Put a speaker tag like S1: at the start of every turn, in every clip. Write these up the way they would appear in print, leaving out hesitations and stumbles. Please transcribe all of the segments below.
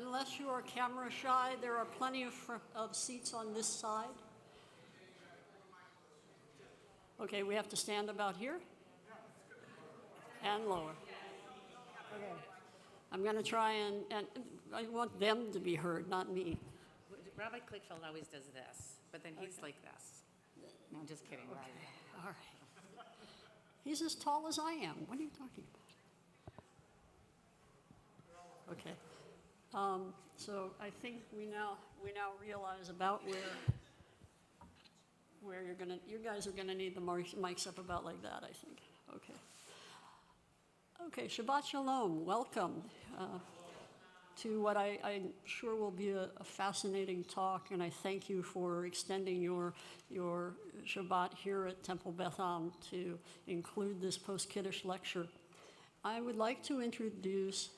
S1: Unless you are camera shy, there are plenty of seats on this side. Okay, we have to stand about here and lower. Okay. I'm going to try and I want them to be heard, not me.
S2: Rabbi Klickfeld always does this, but then he's like this. No, I'm just kidding.
S1: Okay. All right. He's as tall as I am. What are you talking about? Okay. So I think we now realize about where you guys are gonna need the mics up about like that, I think. Okay. Okay, Shabbat Shalom, welcome to what I'm sure will be a fascinating talk, and I thank you for extending your Shabbat here at Temple Beth Am to include this post-Kiddush lecture. I would like to introduce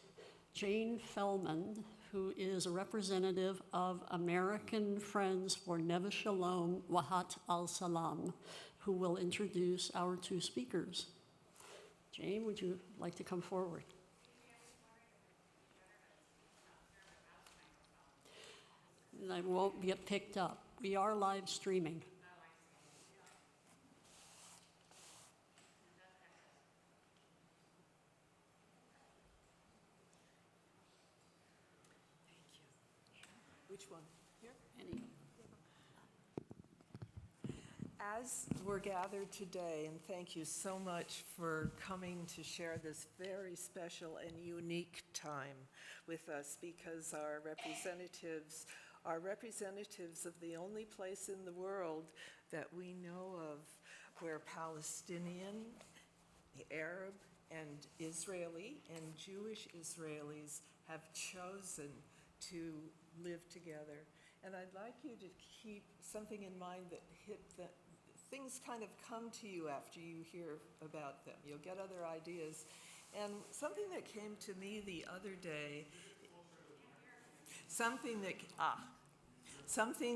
S1: Jane Fellman, who is a representative of American Friends for Neve Shalom Wahat al-Salam, who will introduce our two speakers. Jane, would you like to come forward? I won't get picked up. We are live streaming.
S3: Which one? Here?
S1: Any?
S3: As we're gathered today, and thank you so much for coming to share this very special and unique time with us, because our representatives are representatives of the only place in the world that we know of where Palestinian, the Arab, and Israeli and Jewish Israelis have chosen to live together. And I'd like you to keep something in mind that things kind of come to you after you hear about them. You'll get other ideas. And something that came to me the other day, something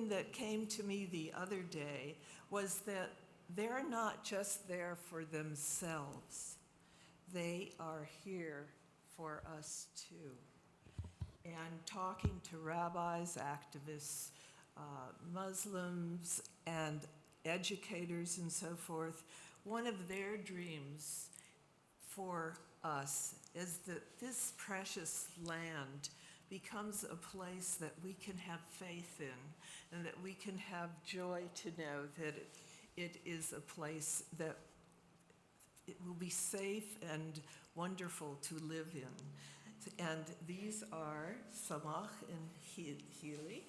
S3: that came to me the other day was that they're not just there for themselves. They are here for us too. And talking to rabbis, activists, Muslims, and educators and so forth, one of their dreams for us is that this precious land becomes a place that we can have faith in, and that we can have joy to know that it is a place that it will be safe and wonderful to live in. And these are Samach and Healy,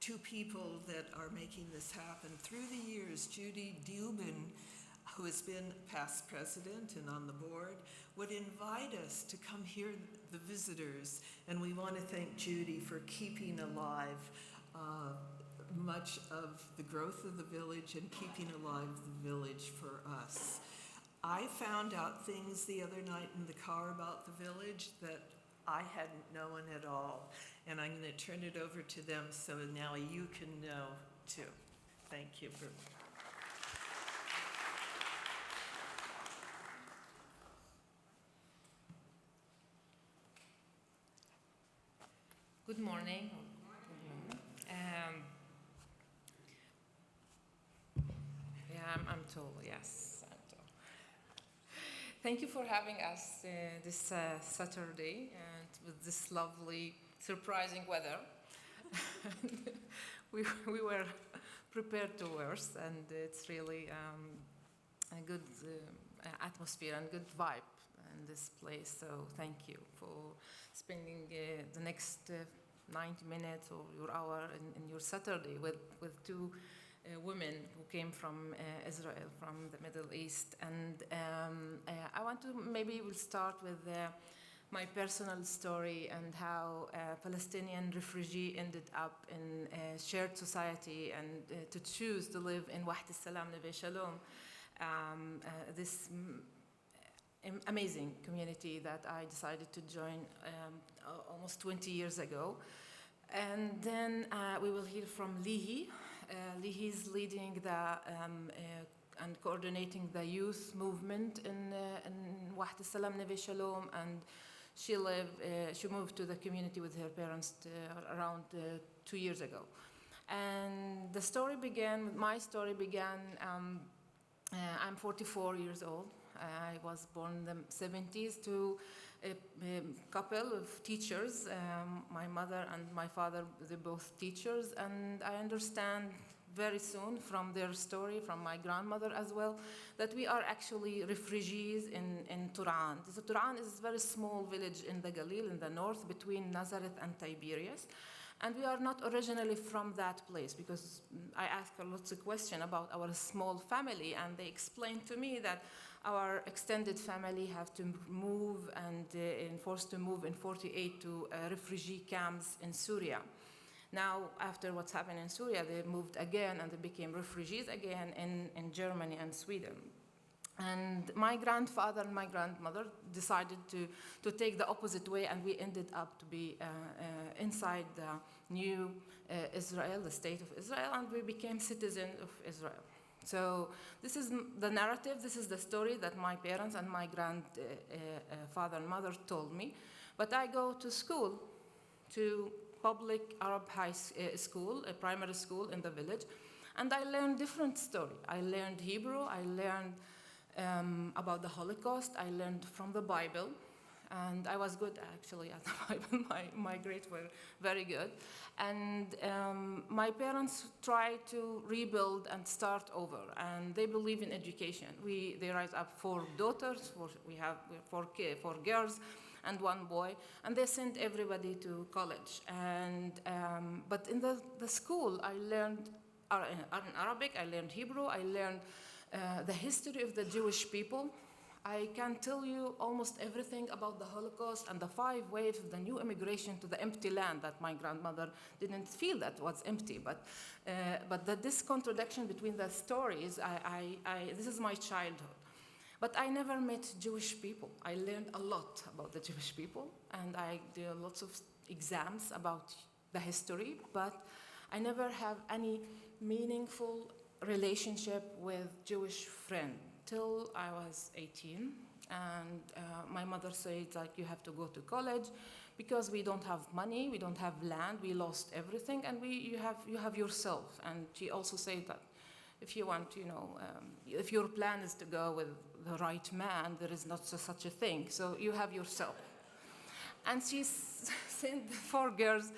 S3: two people that are making this happen. Through the years, Judy Dubin, who has been past president and on the board, would invite us to come hear the visitors. And we want to thank Judy for keeping alive much of the growth of the village and keeping alive the village for us. I found out things the other night in the car about the village that I hadn't known at all. And I'm going to turn it over to them so now you can know too. Thank you.
S2: Good morning. I'm tall, yes. I'm tall. Thank you for having us this Saturday and with this lovely, surprising weather. we were prepared to worse, and it's really a good atmosphere and good vibe in this place. So thank you for spending the next 90 minutes or your hour in your Saturday with two women who came from Israel, from the Middle East. And I want to, maybe we'll start with my personal story and how a Palestinian refugee ended up in a shared society and to choose to live in Wahat al-Salam, Neve Shalom, this amazing community that I decided to join almost 20 years ago. And then we will hear from Lihi. Lihi is leading and coordinating the youth movement in Wahat al-Salam, Neve Shalom, and She moved to the community with her parents around 2 years ago. And my story began, I'm 44 years old. I was born in the 70s to a couple of teachers. My mother and my father, they're both teachers, and I understand very soon from their story, from my grandmother as well, that we are actually refugees in Turan. So Turan is a very small village in the Galil, in the north, between Nazareth and Tiberias. And we are not originally from that place, because I asked lots of questions about our small family, and they explained to me that our extended family have to move and forced to move in 48 to refugee camps in Syria. Now, after what's happened in Syria, they moved again and they became refugees again in Germany and Sweden. And my grandfather and my grandmother decided to take the opposite way, and we ended up to be inside the new Israel, the state of Israel, and we became citizens of Israel. So this is the narrative, this is the story that my parents and my grandfather and mother told me. But I go to school, to public Arab high school, a primary school in the village, and I learned different story. I learned Hebrew, I learned about the Holocaust, I learned from the Bible, and I was good actually at the Bible. My grades were very good. And my parents tried to rebuild and start over, and they believe in education. They raised up 4 daughters, we have 4 girls, and 1 boy, and they sent everybody to college. And but in the school, I learned Arabic, I learned Hebrew, I learned the history of the Jewish people. I can tell you almost everything about the Holocaust and the 5 waves of the new immigration to the empty land that my grandmother didn't feel that was empty. But that this contradiction between the stories, this is my childhood. But I never met Jewish people. I learned a lot about the Jewish people, and I did lots of exams about the history, but I never have any meaningful relationship with Jewish friend till I was 18. And my mother said, like, you have to go to college because we don't have money, we don't have land, we lost everything, and you have yourself. And she also said that if you want, if your plan is to go with the right man, there is not such a thing. So you have yourself. And she sent 4 girls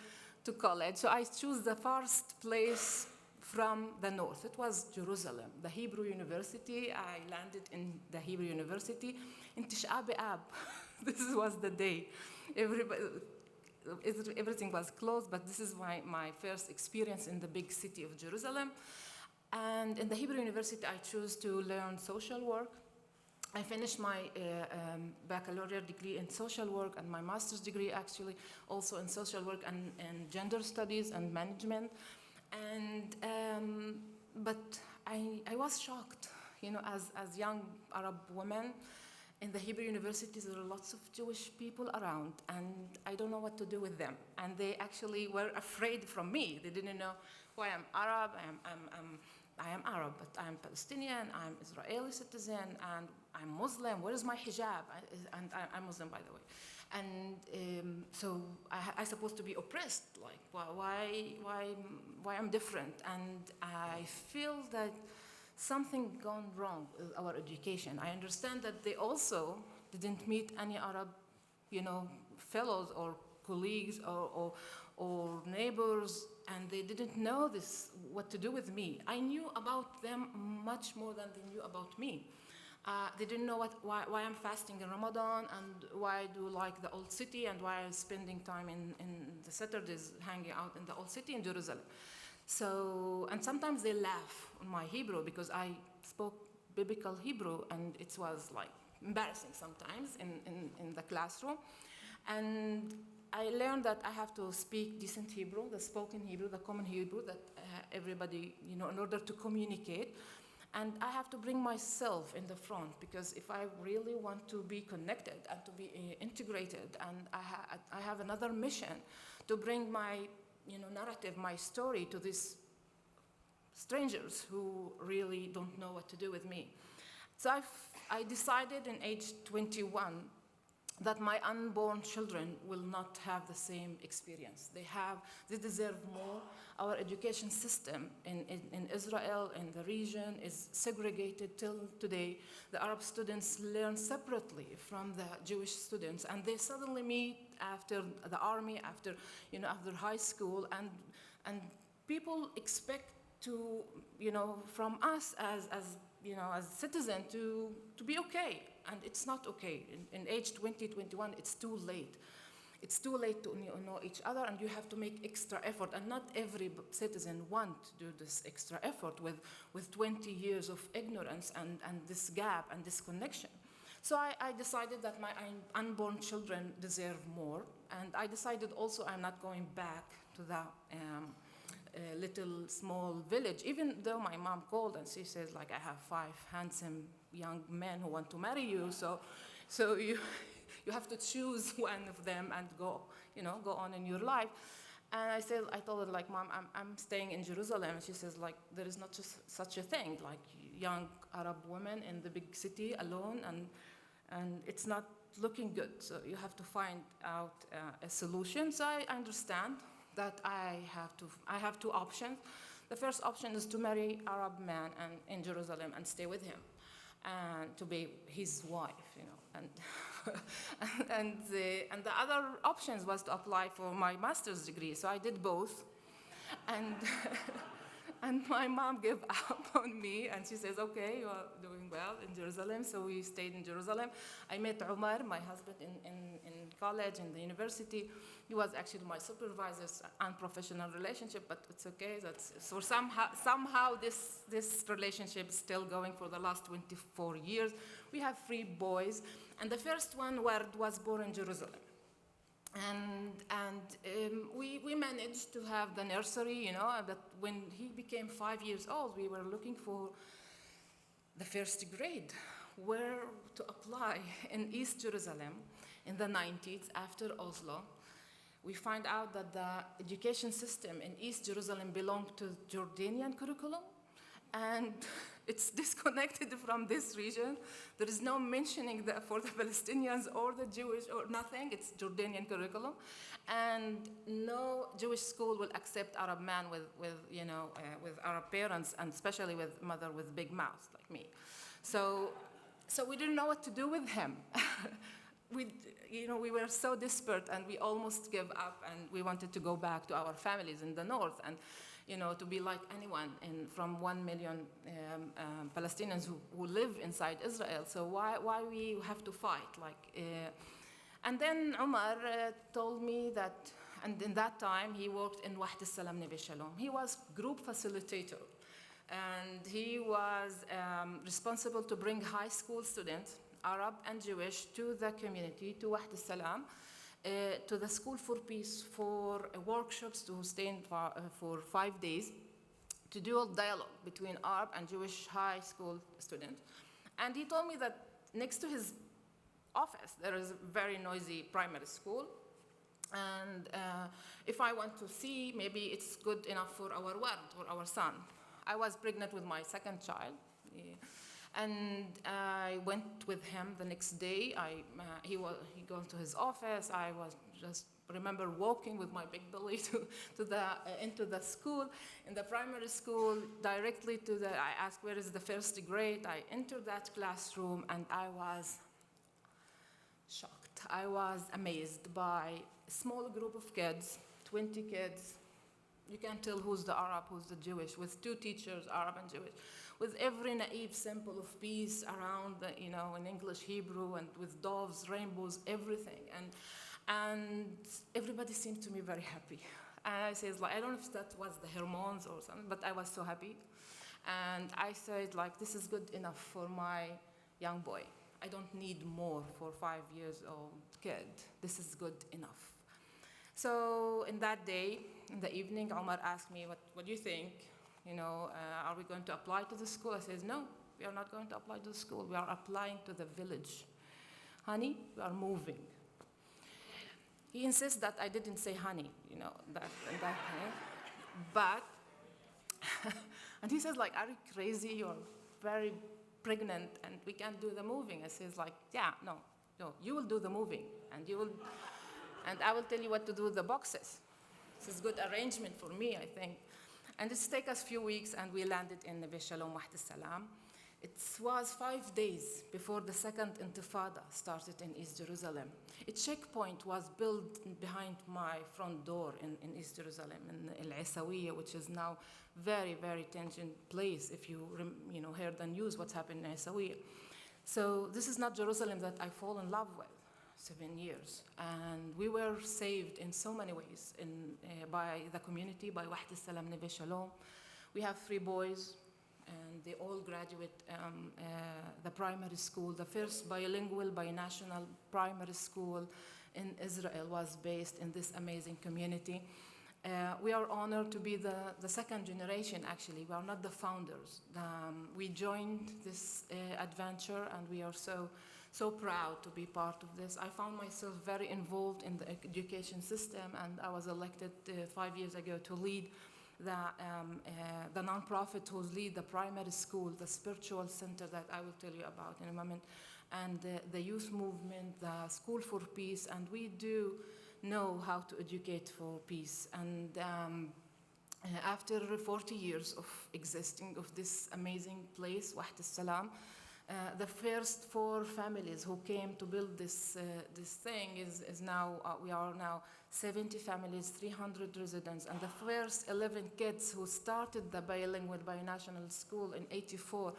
S2: to college. So I chose the first place from the north. It was Jerusalem, the Hebrew University. I landed in the Hebrew University in Tisha B'Av. This was the day. Everything was closed, but this is my first experience in the big city of Jerusalem. And in the Hebrew University, I chose to learn social work. I finished my baccalaureate degree in social work and my master's degree actually also in social work and gender studies and management. And but I was shocked, as young Arab women in the Hebrew universities, there are lots of Jewish people around, and I don't know what to do with them. And they actually were afraid from me. They didn't know who I am. Arab. I am Arab, but I'm Palestinian. I'm Israeli citizen, and I'm Muslim. Where is my hijab? And I'm Muslim, by the way. And so I'm supposed to be oppressed. Like, why I'm different? And I feel that something gone wrong with our education. I understand that they also didn't meet any Arab, fellows or colleagues or neighbors, and they didn't know what to do with me. I knew about them much more than they knew about me. They didn't know why I'm fasting in Ramadan, and why I do like the old city, and why I'm spending time in the Saturdays hanging out in the old city in Jerusalem. So, and sometimes they laugh on my Hebrew because I spoke biblical Hebrew, and it was like embarrassing sometimes in the classroom. And I learned that I have to speak decent Hebrew, the spoken Hebrew, the common Hebrew that everybody, in order to communicate. And I have to bring myself in the front, because if I really want to be connected and to be integrated, and I have another mission to bring my narrative, my story to these strangers who really don't know what to do with me. So I decided in age 21 that my unborn children will not have the same experience. They deserve more. Our education system in Israel, in the region, is segregated till today. The Arab students learn separately from the Jewish students, and they suddenly meet after the army, after high school, and people expect to, from us as citizens to be okay. And it's not okay. In age 20, 21, it's too late. It's too late to know each other, and you have to make extra effort. And not every citizen wants to do this extra effort with 20 years of ignorance and this gap and disconnection. So I decided that my unborn children deserve more. And I decided also I'm not going back to the little small village, even though my mom called and she says, like, I have 5 handsome young men who want to marry you, so you have to choose one of them and go on in your life. And I told her, like, Mom, I'm staying in Jerusalem. And she says, like, there is not just such a thing, like young Arab women in the big city alone, and it's not looking good. So you have to find out a solution. So I understand that I have 2 options. The first option is to marry Arab man in Jerusalem and stay with him, and to be his wife, and the other options was to apply for my master's degree. So I did both, and and my mom gave up on me, and she says, okay, you are doing well in Jerusalem. So we stayed in Jerusalem. I met Umar, my husband, in college, in the university. He was actually my supervisor, unprofessional relationship, but it's okay. So somehow this relationship is still going for the last 24 years. We have 3 boys, and the first one, Ward, was born in Jerusalem. And we managed to have the nursery, but when he became 5 years old, we were looking for the first grade, where to apply in East Jerusalem in the 90s after Oslo. We find out that the education system in East Jerusalem belonged to Jordanian curriculum, and it's disconnected from this region. There is no mentioning for the Palestinians or the Jewish or nothing. It's Jordanian curriculum, and no Jewish school will accept Arab man with Arab parents, and especially with mother with big mouth like me. So we didn't know what to do with him. We were so desperate, and we almost gave up, and we wanted to go back to our families in the north, and to be like anyone from 1 million Palestinians who live inside Israel. So why we have to fight? And then Umar told me that, and in that time he worked in Wahed al-Salam Neve Shalom. He was group facilitator, and he was responsible to bring high school students, Arab and Jewish, to the community, to Wahed al-Salam, to the School for Peace, for workshops to stay in for 5 days, to do a dialogue between Arab and Jewish high school students. And he told me that next to his office, there is a very noisy primary school. And if I want to see, maybe it's good enough for our Ward, for our son. I was pregnant with my 2nd child. And I went with him the next day. He goes to his office. I was just remember walking with my big belly into the school. In the primary school, directly I asked, where is the first grade? I entered that classroom, and I was shocked. I was amazed by a small group of kids, 20 kids. You can't tell who's the Arab, who's the Jewish, with 2 teachers, Arab and Jewish, with every naive symbol of peace around, in English, Hebrew, and with doves, rainbows, everything. And everybody seemed to me very happy. And I said, I don't know if that was the hormones or something, but I was so happy. And I said, this is good enough for my young boy. I don't need more for 5 years old kid. This is good enough. So in that day, in the evening, Omar asked me, what do you think? Are we going to apply to the school? I said, no, we are not going to apply to the school. We are applying to the village. Honey, we are moving. He insists that I didn't say honey, but, and he says, are you crazy? You're very pregnant, and we can't do the moving. I says, yeah, no, No, you will do the moving, and and I will tell you what to do with the boxes. This is good arrangement for me, I think. And it's taken us a few weeks, and we landed in Neve Shalom, Waht al-Salam. It was 5 days before the second Intifada started in East Jerusalem. A checkpoint was built behind my front door in East Jerusalem, in Al-Isawiyya, which is now very, very tension place. If you heard the news, what's happened in Isawiyya. So this is not Jerusalem that I fall in love with. 7 years, and we were saved in so many ways by the community, by Waht al-Salam Neve Shalom. We have 3 boys, and they all graduate the primary school. The first bilingual, binational primary school in Israel was based in this amazing community. We are honored to be the second generation, actually. We are not the founders. We joined this adventure, and we are so proud to be part of this. I found myself very involved in the education system, and I was elected 5 years ago to lead the nonprofit who lead the primary school, the spiritual center that I will tell you about in a moment, and the youth movement, the School for Peace, and we do know how to educate for peace. And after 40 years of existing of this amazing place, Waht al-Salam, the first 4 families who came to build this thing is now, we are now 70 families, 300 residents, and the first 11 kids who started the bilingual binational school in '84.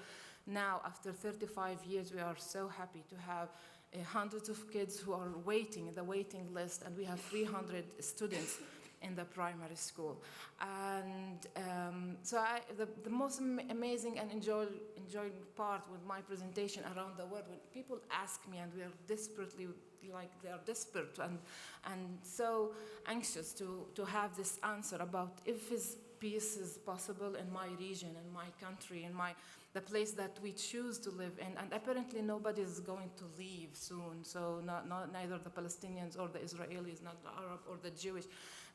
S2: Now, after 35 years, we are so happy to have hundreds of kids who are waiting in the waiting list, and we have 300 students in the primary school. And so the most amazing and enjoying part with my presentation around the world, when people ask me, and we are desperately, like they are desperate and so anxious to have this answer about if peace is possible in my region, in my country, in the place that we choose to live in. And apparently nobody is going to leave soon, so neither the Palestinians or the Israelis, not the Arab or the Jewish.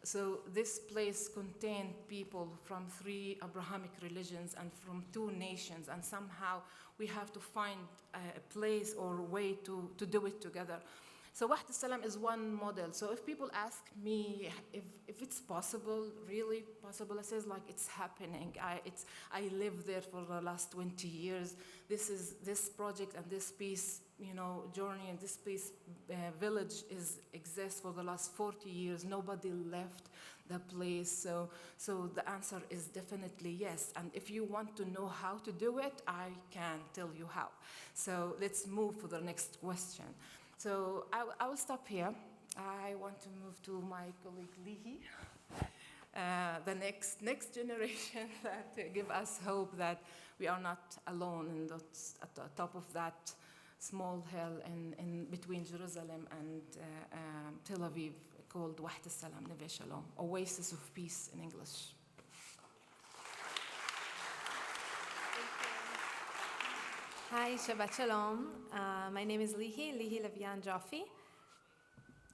S2: So this place contained people from 3 Abrahamic religions and from 2 nations, and somehow we have to find a place or a way to do it together. So Waht al-Salam is one model. So if people ask me if it's possible, really possible, I say like it's happening. I live there for the last 20 years. This project and this peace, journey and this peace village exists for the last 40 years. Nobody left the place. So the answer is definitely yes. And if you want to know how to do it, I can tell you how. So let's move to the next question. So I will stop here. I want to move to my colleague Lihi, the next generation that give us hope that we are not alone at the top of that small hill in between Jerusalem and Tel Aviv, called Waht al-Salam Neve Shalom, Oasis of Peace in English.
S4: Hi, Shabbat Shalom. My name is Lihi Levian Jaffi.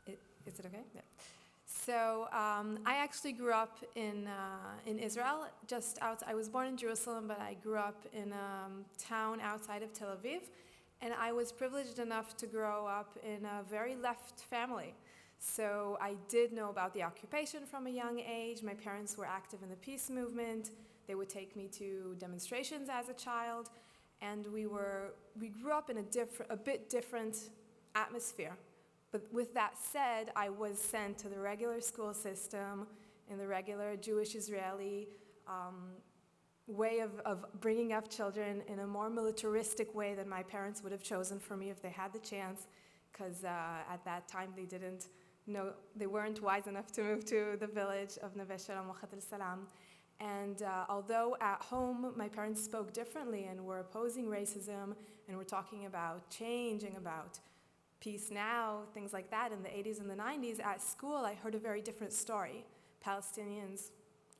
S4: Is it okay? Yeah. So I actually grew up in Israel, just outside. I was born in Jerusalem, but I grew up in a town outside of Tel Aviv. And I was privileged enough to grow up in a very left family. So I did know about the occupation from a young age. My parents were active in the peace movement. They would take me to demonstrations as a child. And we grew up in a bit different atmosphere. But with that said, I was sent to the regular school system in the regular Jewish-Israeli way of bringing up children in a more militaristic way than my parents would have chosen for me if they had the chance, because at that time they weren't wise enough to move to the village of Neve Shalom Waht al-Salam. And although at home my parents spoke differently and were opposing racism and were talking about change and about peace now, things like that in the 80s and the 90s, at school I heard a very different story. Palestinians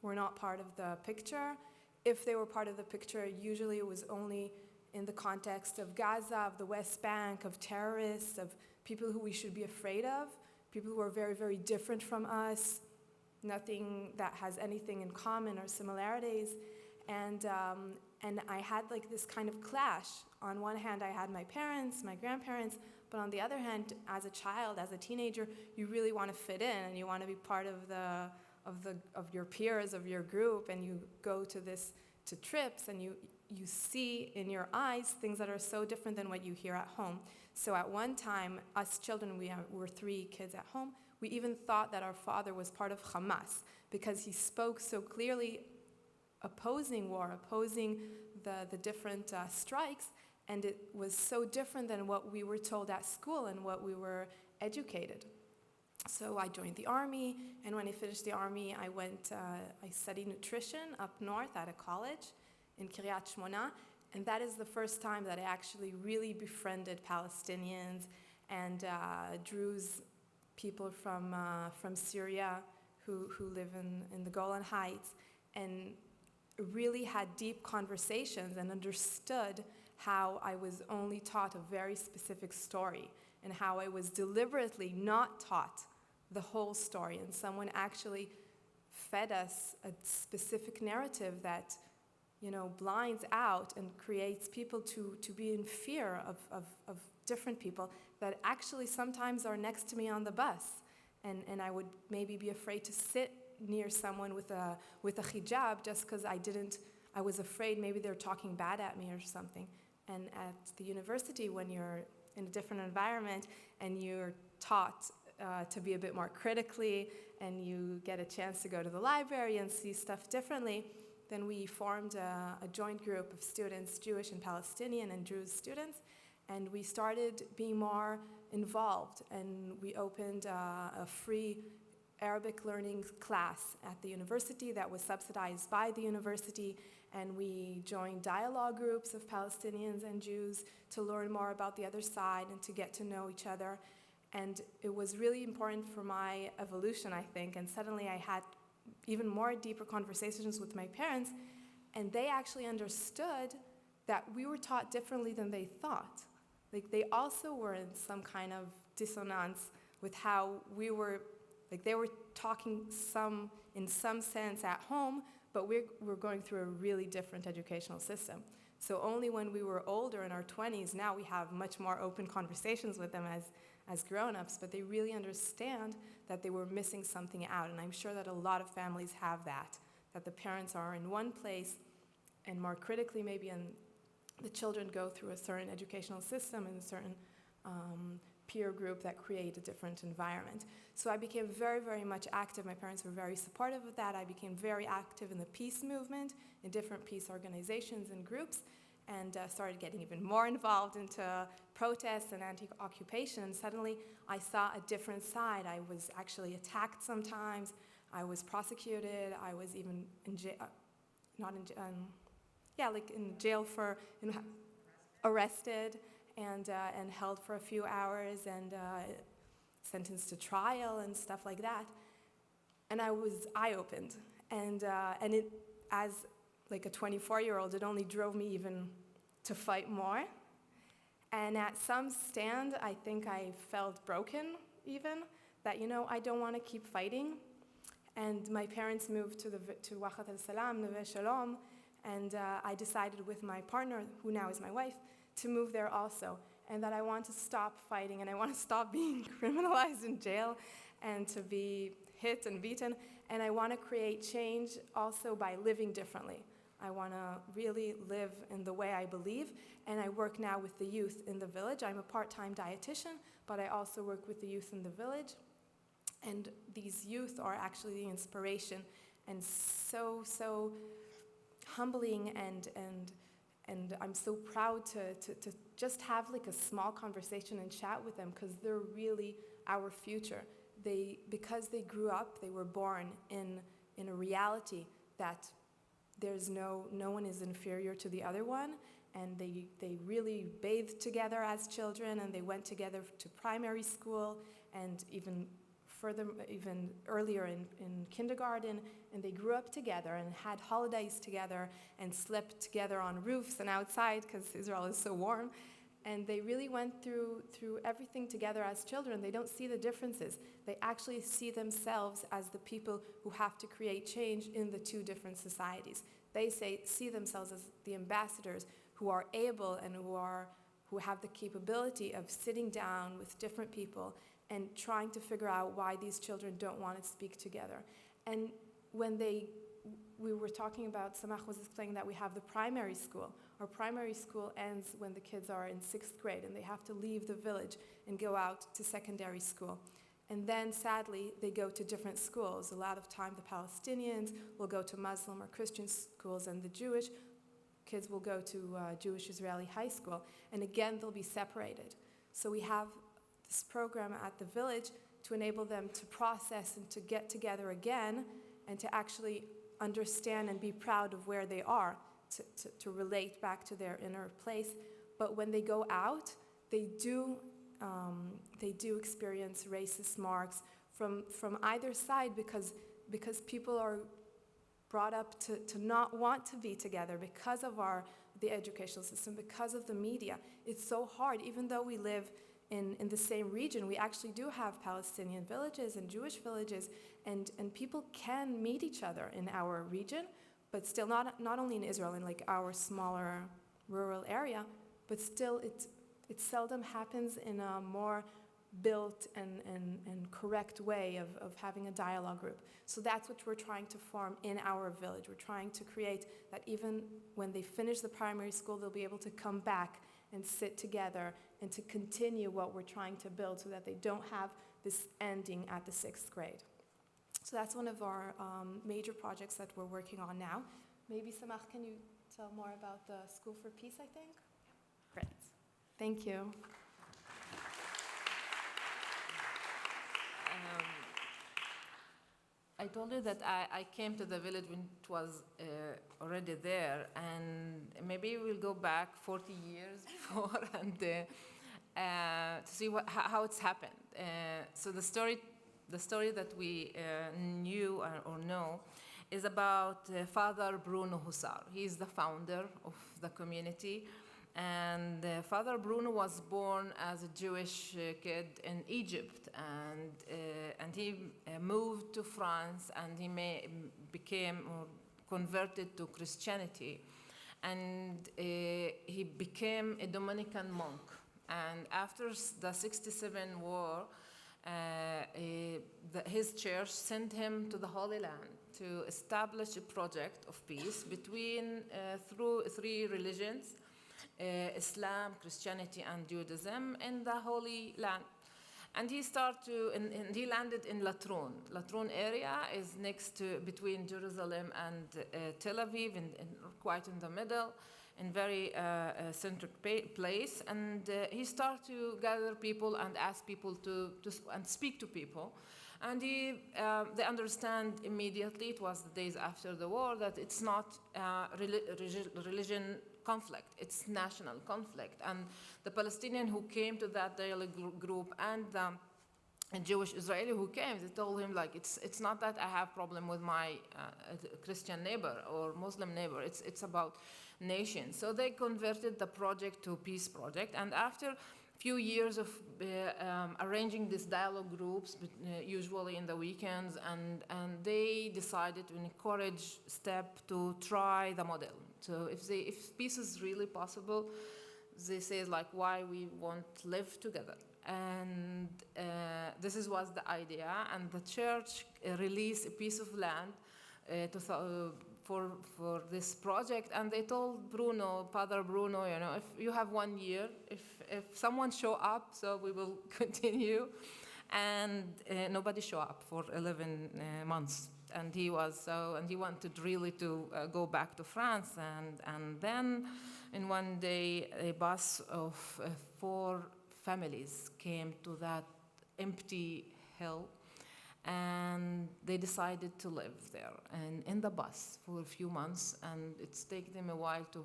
S4: were not part of the picture. If they were part of the picture, usually it was only in the context of Gaza, of the West Bank, of terrorists, of people who we should be afraid of, people who are very, very different from us, nothing that has anything in common or similarities. And I had like this kind of clash. On one hand, I had my parents, my grandparents, But on the other hand, as a child, as a teenager, you really want to fit in and you want to be part of your peers, of your group, and you go to trips and you see in your eyes things that are so different than what you hear at home. So at one time, us children, we were 3 kids at home, we even thought that our father was part of Hamas because he spoke so clearly opposing war, opposing the different strikes, and it was so different than what we were told at school and what we were educated. So I joined the army, and when I finished the army, I studied nutrition up north at a college in Kiryat Shmona, and that is the first time that I actually really befriended Palestinians and Druze people from Syria who live in the Golan Heights, and really had deep conversations and understood how I was only taught a very specific story and how I was deliberately not taught the whole story. And someone actually fed us a specific narrative that, blinds out and creates people to be in fear of different people that actually sometimes are next to me on the bus. And I would maybe be afraid to sit near someone with a hijab just because I was afraid maybe they're talking bad at me or something. And at the university, when you're in a different environment and you're taught to be a bit more critically and you get a chance to go to the library and see stuff differently, then we formed a joint group of students, Jewish and Palestinian and Druze students, and we started being more involved, and we opened a free Arabic learning class at the university that was subsidized by the university, and we joined dialogue groups of Palestinians and Jews to learn more about the other side and to get to know each other. And it was really important for my evolution, I think, and suddenly I had even more deeper conversations with my parents, and they actually understood that we were taught differently than they thought. Like, they also were in some kind of dissonance with how we were. Like, they were talking in some sense at home, but we're going through a really different educational system. So only when we were older, in our 20s, now we have much more open conversations with them as grown-ups, but they really understand that they were missing something out. And I'm sure that a lot of families have that the parents are in one place, and more critically maybe, and the children go through a certain educational system and a certain peer group that create a different environment. So I became very, very much active. My parents were very supportive of that. I became very active in the peace movement, in different peace organizations and groups, and started getting even more involved into protests and anti-occupation. And suddenly I saw a different side. I was actually attacked sometimes. I was prosecuted. I was even in jail, in jail for arrested and held for a few hours and sentenced to trial and stuff like that. And I was eye-opened. And it, as like a 24-year-old, it only drove me even to fight more. And at some stand, I think I felt broken even, that, I don't want to keep fighting. And my parents moved to Wachat al-Salam, Neve Shalom, and I decided with my partner, who now is my wife, to move there also, and that I want to stop fighting and I want to stop being criminalized in jail and to be hit and beaten, and I want to create change also by living differently. I want to really live in the way I believe, and I work now with the youth in the village. I'm a part-time dietitian, but I also work with the youth in the village, and these youth are actually the inspiration, and so humbling, and I'm so proud to just have like a small conversation and chat with them, because they're really our future. Because they grew up, they were born in a reality that there's no one is inferior to the other one, and they really bathed together as children, and they went together to primary school, and even earlier in kindergarten, and they grew up together and had holidays together and slept together on roofs and outside because Israel is so warm. And they really went through everything together as children. They don't see the differences. They actually see themselves as the people who have to create change in the two different societies. They see themselves as the ambassadors who are able and who are who have the capability of sitting down with different people and trying to figure out why these children don't want to speak together. And when we were talking about, Samach was explaining that we have the primary school. Our primary school ends when the kids are in 6th grade and they have to leave the village and go out to secondary school. And then, sadly, they go to different schools. A lot of time, the Palestinians will go to Muslim or Christian schools, and the Jewish kids will go to Jewish Israeli high school. And again, they'll be separated. So we have this program at the village to enable them to process and to get together again and to actually understand and be proud of where they are, to relate back to their inner place. But when they go out, they do experience racist marks from either side because people are brought up to not want to be together because of the educational system, because of the media. It's so hard. Even though we live in the same region, we actually do have Palestinian villages and Jewish villages, and people can meet each other in our region, but still not only in Israel, in like our smaller rural area, but still it seldom happens in a more built and correct way of having a dialogue group. So that's what we're trying to form in our village. We're trying to create that even when they finish the primary school, they'll be able to come back and sit together and to continue what we're trying to build so that they don't have this ending at the 6th grade. So that's one of our major projects that we're working on now. Maybe Samach, can you tell more about the School for Peace, I think? Great. Thank you.
S2: I told you that I came to the village when it was already there, and maybe we'll go back 40 years before and to see how it's happened. So the story that we knew or know is about Father Bruno Hussar. He's the founder of the community. And Father Bruno was born as a Jewish kid in Egypt, and he moved to France, and he became or converted to Christianity, and he became a Dominican monk. And after the '67 war, his church sent him to the Holy Land to establish a project of peace between through 3 religions. Islam, Christianity, and Judaism in the Holy Land. And he he landed in Latrun. Latrun area is between Jerusalem and Tel Aviv, quite in the middle, in very centric place. And he started to gather people and ask people to speak to people. And they understand immediately, it was the days after the war, that it's not religion conflict, it's national conflict. And the Palestinian who came to that dialogue group and the Jewish Israeli who came, they told him, like, it's not that I have problem with my Christian neighbor or Muslim neighbor, it's about nation. So they converted the project to a peace project, and after few years of arranging these dialogue groups, usually in the weekends, and they decided to encourage STEP to try the model. So if peace is really possible, they say, like, why we won't live together? And this was the idea, and the church released a piece of land for this project, and they told Father Bruno, if you have 1 year, if someone show up, so we will continue. And nobody showed up for 11 months. And he wanted really to go back to France. And then in one day, a bus of 4 families came to that empty hill, and they decided to live there and in the bus for a few months. And it's taken them a while to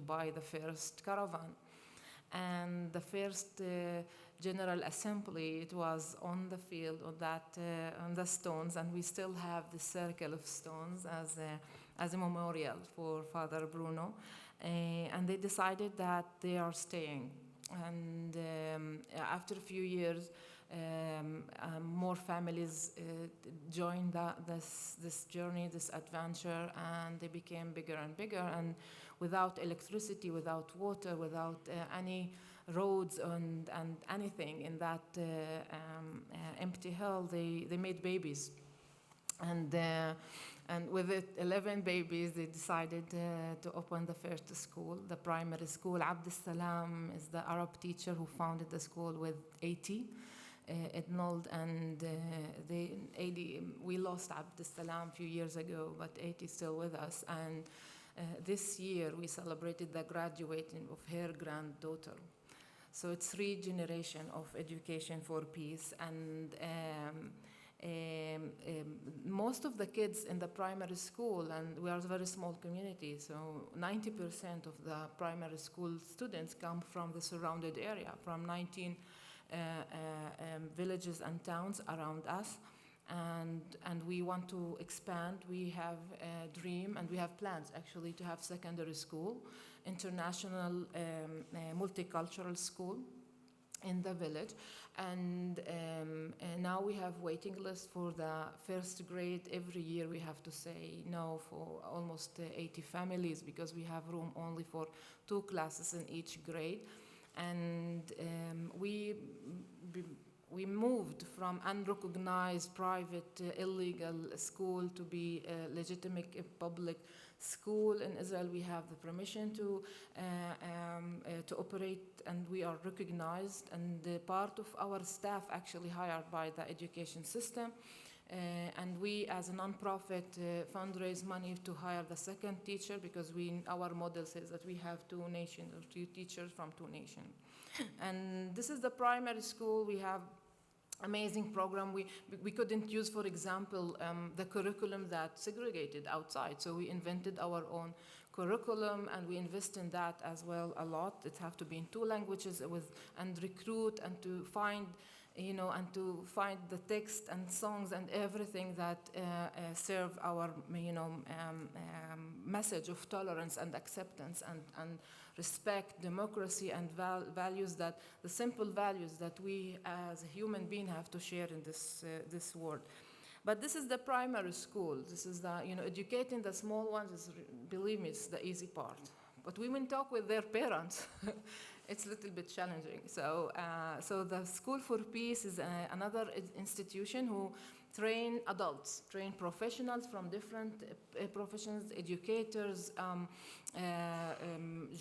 S2: buy the first caravan. And the first General Assembly, it was on the field, on the stones, and we still have the circle of stones as a memorial for Father Bruno. And they decided that they are staying. And after a few years, more families joined this journey, this adventure, and they became bigger and bigger. And without electricity, without water, without any roads and anything in that empty hill, they made babies. And with it, 11 babies, they decided to open the first school, the primary school. Abd Salam is the Arab teacher who founded the school with 80. Etnold and we lost Abd Salam a few years ago, but 80 is still with us. And this year we celebrated the graduating of her granddaughter. So it's 3 generations of education for peace. And most of the kids in the primary school, and we are a very small community, so 90% of the primary school students come from the surrounded area, from 19 villages and towns around us, and we want to expand. We have a dream, and we have plans actually to have secondary school, international multicultural school in the village, and now we have waiting list for the first grade. Every year we have to say no for almost 80 families because we have room only for 2 classes in each grade. And we moved from unrecognized private illegal school to be a legitimate public school in Israel. We have the permission to operate, and we are recognized, and part of our staff actually hired by the education system. And we, as a nonprofit, fundraise money to hire the second teacher because our model says that we have 2 nations, or 2 teachers from 2 nations. And this is the primary school. We have amazing program. We couldn't use, for example, the curriculum that segregated outside. So we invented our own curriculum, and we invest in that as well a lot. It have to be in 2 languages and recruit and to find the text and songs and everything that serve our message of tolerance and acceptance and respect, democracy, and values, that the simple values that we as a human being have to share in this world. But this is the primary school. This is the, educating the small ones is, believe me, it's the easy part. But when we talk with their parents, it's a little bit challenging. So the School for Peace is another institution who train adults, train professionals from different professions, educators,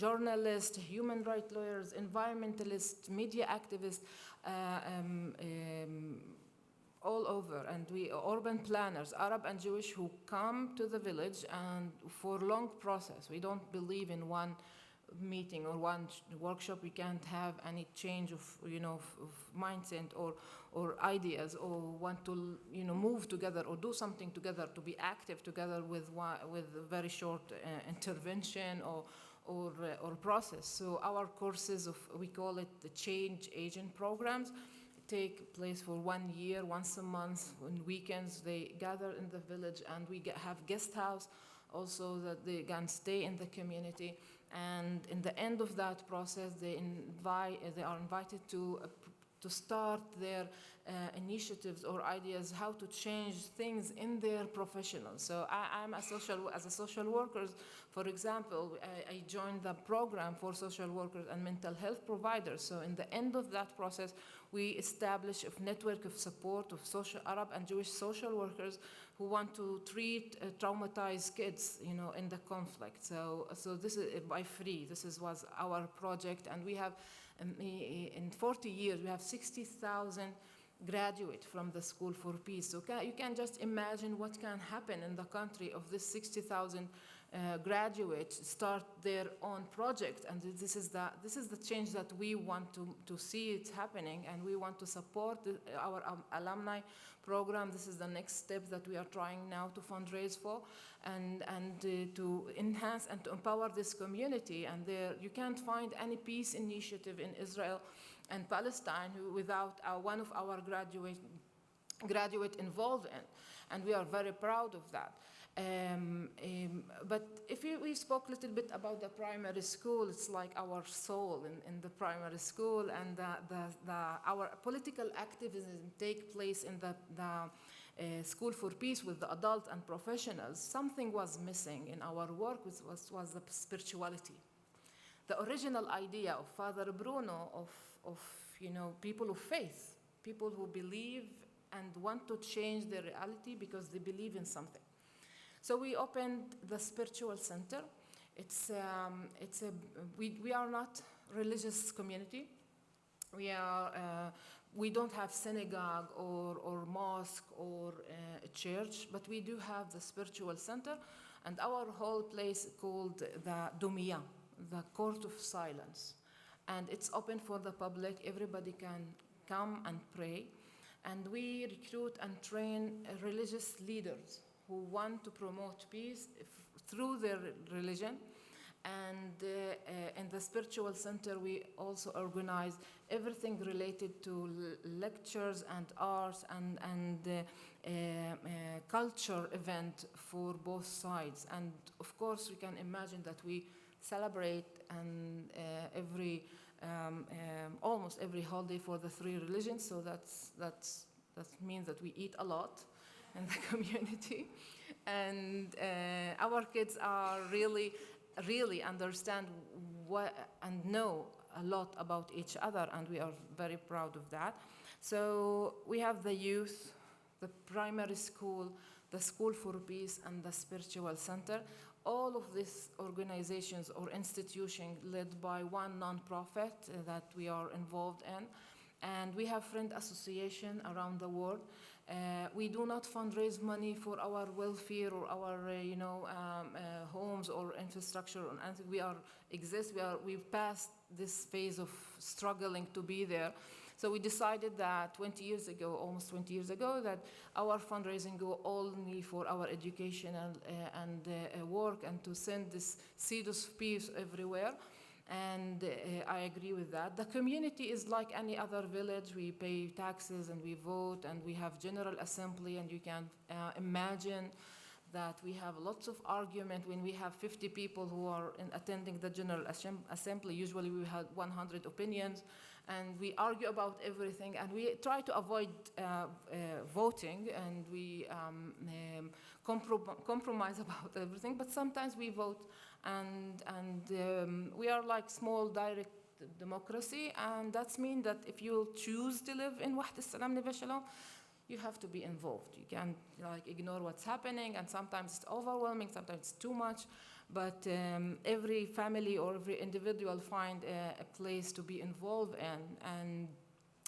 S2: journalists, human rights lawyers, environmentalists, media activists, all over, and we urban planners, Arab and Jewish, who come to the village and for long process. We don't believe in one meeting or one workshop. We can't have any change of mindset or ideas, or want to move together or do something together, to be active together with very short intervention or process. So our courses we call it the change agent programs, take place for 1 year, once a month. On weekends, they gather in the village, and we have guest house also that they can stay in the community. And in the end of that process, they are invited to start their initiatives or ideas how to change things in their professionals. So I'm as a social worker, for example, I joined the program for social workers and mental health providers. So in the end of that process, we establish a network of support of Arab and Jewish social workers who want to treat traumatized kids, in the conflict. So this is by free. Was our project, and we have in 40 years we have 60,000 graduate from the School for Peace. So you can just imagine what can happen in the country of this 60,000 graduates start their own project, and this is the change that we want to see it happening, and we want to support our alumni program. This is the next step that we are trying now to fundraise for, and to enhance and to empower this community. And you can't find any peace initiative in Israel and Palestine without one of our graduate graduate involved in, and we are very proud of that. But if we spoke a little bit about the primary school, it's like our soul in the primary school, and our political activism take place in the School for Peace with the adult and professionals. Something was missing in our work, was the spirituality. The original idea of Father Bruno of people of faith, people who believe and want to change their reality because they believe in something. So we opened the spiritual center. We are not religious community. We don't have synagogue or mosque or a church, but we do have the spiritual center, and our whole place called the Dumia, the Court of Silence. And it's open for the public. Everybody can come and pray. And we recruit and train religious leaders who want to promote peace through their religion. And in the spiritual center, we also organize everything related to lectures and arts and culture event for both sides. And of course, we can imagine that we celebrate and almost every holiday for the three religions. So that means that we eat a lot in the community, and our kids are really understand what and know a lot about each other, and we are very proud of that. So we have the youth, the primary school, the School for Peace, and the spiritual center. All of these organizations or institutions led by one nonprofit that we are involved in. And we have friend association around the world. We do not fundraise money for our welfare or our homes or infrastructure or anything. We've passed this phase of struggling to be there. So we decided that almost 20 years ago, that our fundraising go only for our educational and work, and to send this seed of peace everywhere. And I agree with that. The community is like any other village. We pay taxes and we vote and we have general assembly, and you can imagine that we have lots of argument when we have 50 people who are attending the general assembly. Usually we have 100 opinions, and we argue about everything, and we try to avoid voting, and we compromise about everything, but sometimes we vote, and we are like small direct democracy, and that means that if you choose to live in Wahdat Salam Neve Shalom, you have to be involved. You can't ignore what's happening, and sometimes it's overwhelming, sometimes it's too much, but every family or every individual find a place to be involved in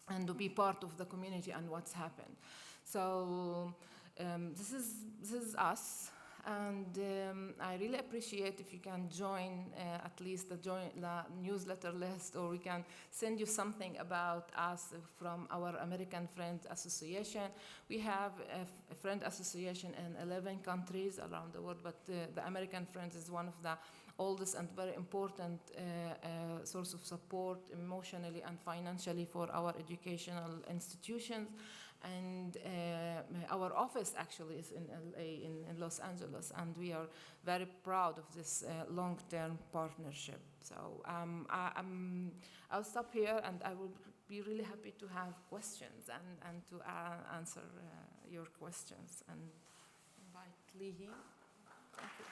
S2: and to be part of the community and what's happened. So this is us, and I really appreciate if you can join at least the newsletter list, or we can send you something about us from our American Friends Association. We have a friend association in 11 countries around the world, but the American Friends is one of the oldest and very important source of support emotionally and financially for our educational institutions. And our office actually is in LA, in Los Angeles, and we are very proud of this long-term partnership. So I'll stop here, and I will be really happy to have questions and to answer your questions, and invite Lihi. Thank you.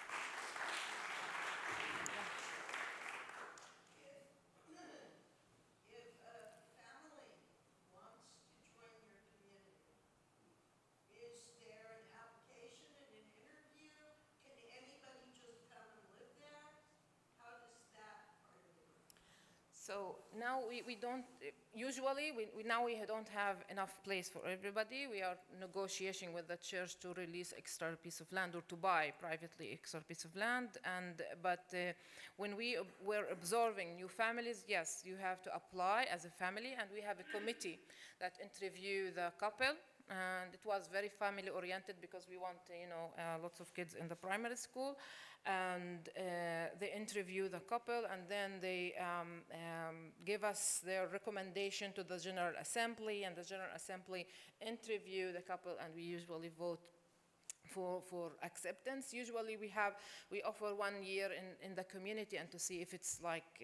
S2: So now we don't, usually now we don't have enough place for everybody. We are negotiating with the church to release extra piece of land or to buy privately extra piece of land. But when we were absorbing new families, yes, you have to apply as a family, and we have a committee that interview the couple and it was very family oriented because we want, lots of kids in the primary school. And they interview the couple, and then they give us their recommendation to the General Assembly, and the General Assembly interview the couple, and we usually vote for acceptance. Usually we offer 1 year in the community and to see if it's like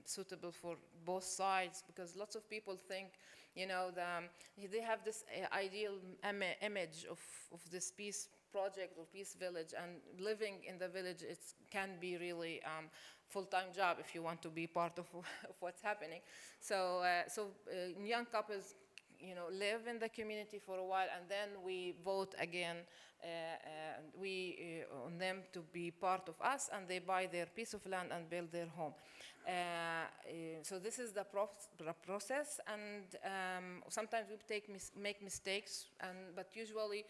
S2: suitable for both sides, because lots of people think, they have this ideal image of this peace project or peace village, and living in the village, it can be really full-time job if you want to be part of what's happening. So young couples, live in the community for a while, and then we vote again on them to be part of us, and they buy their piece of land and build their home. So this is the process, and sometimes we make mistakes, but usually,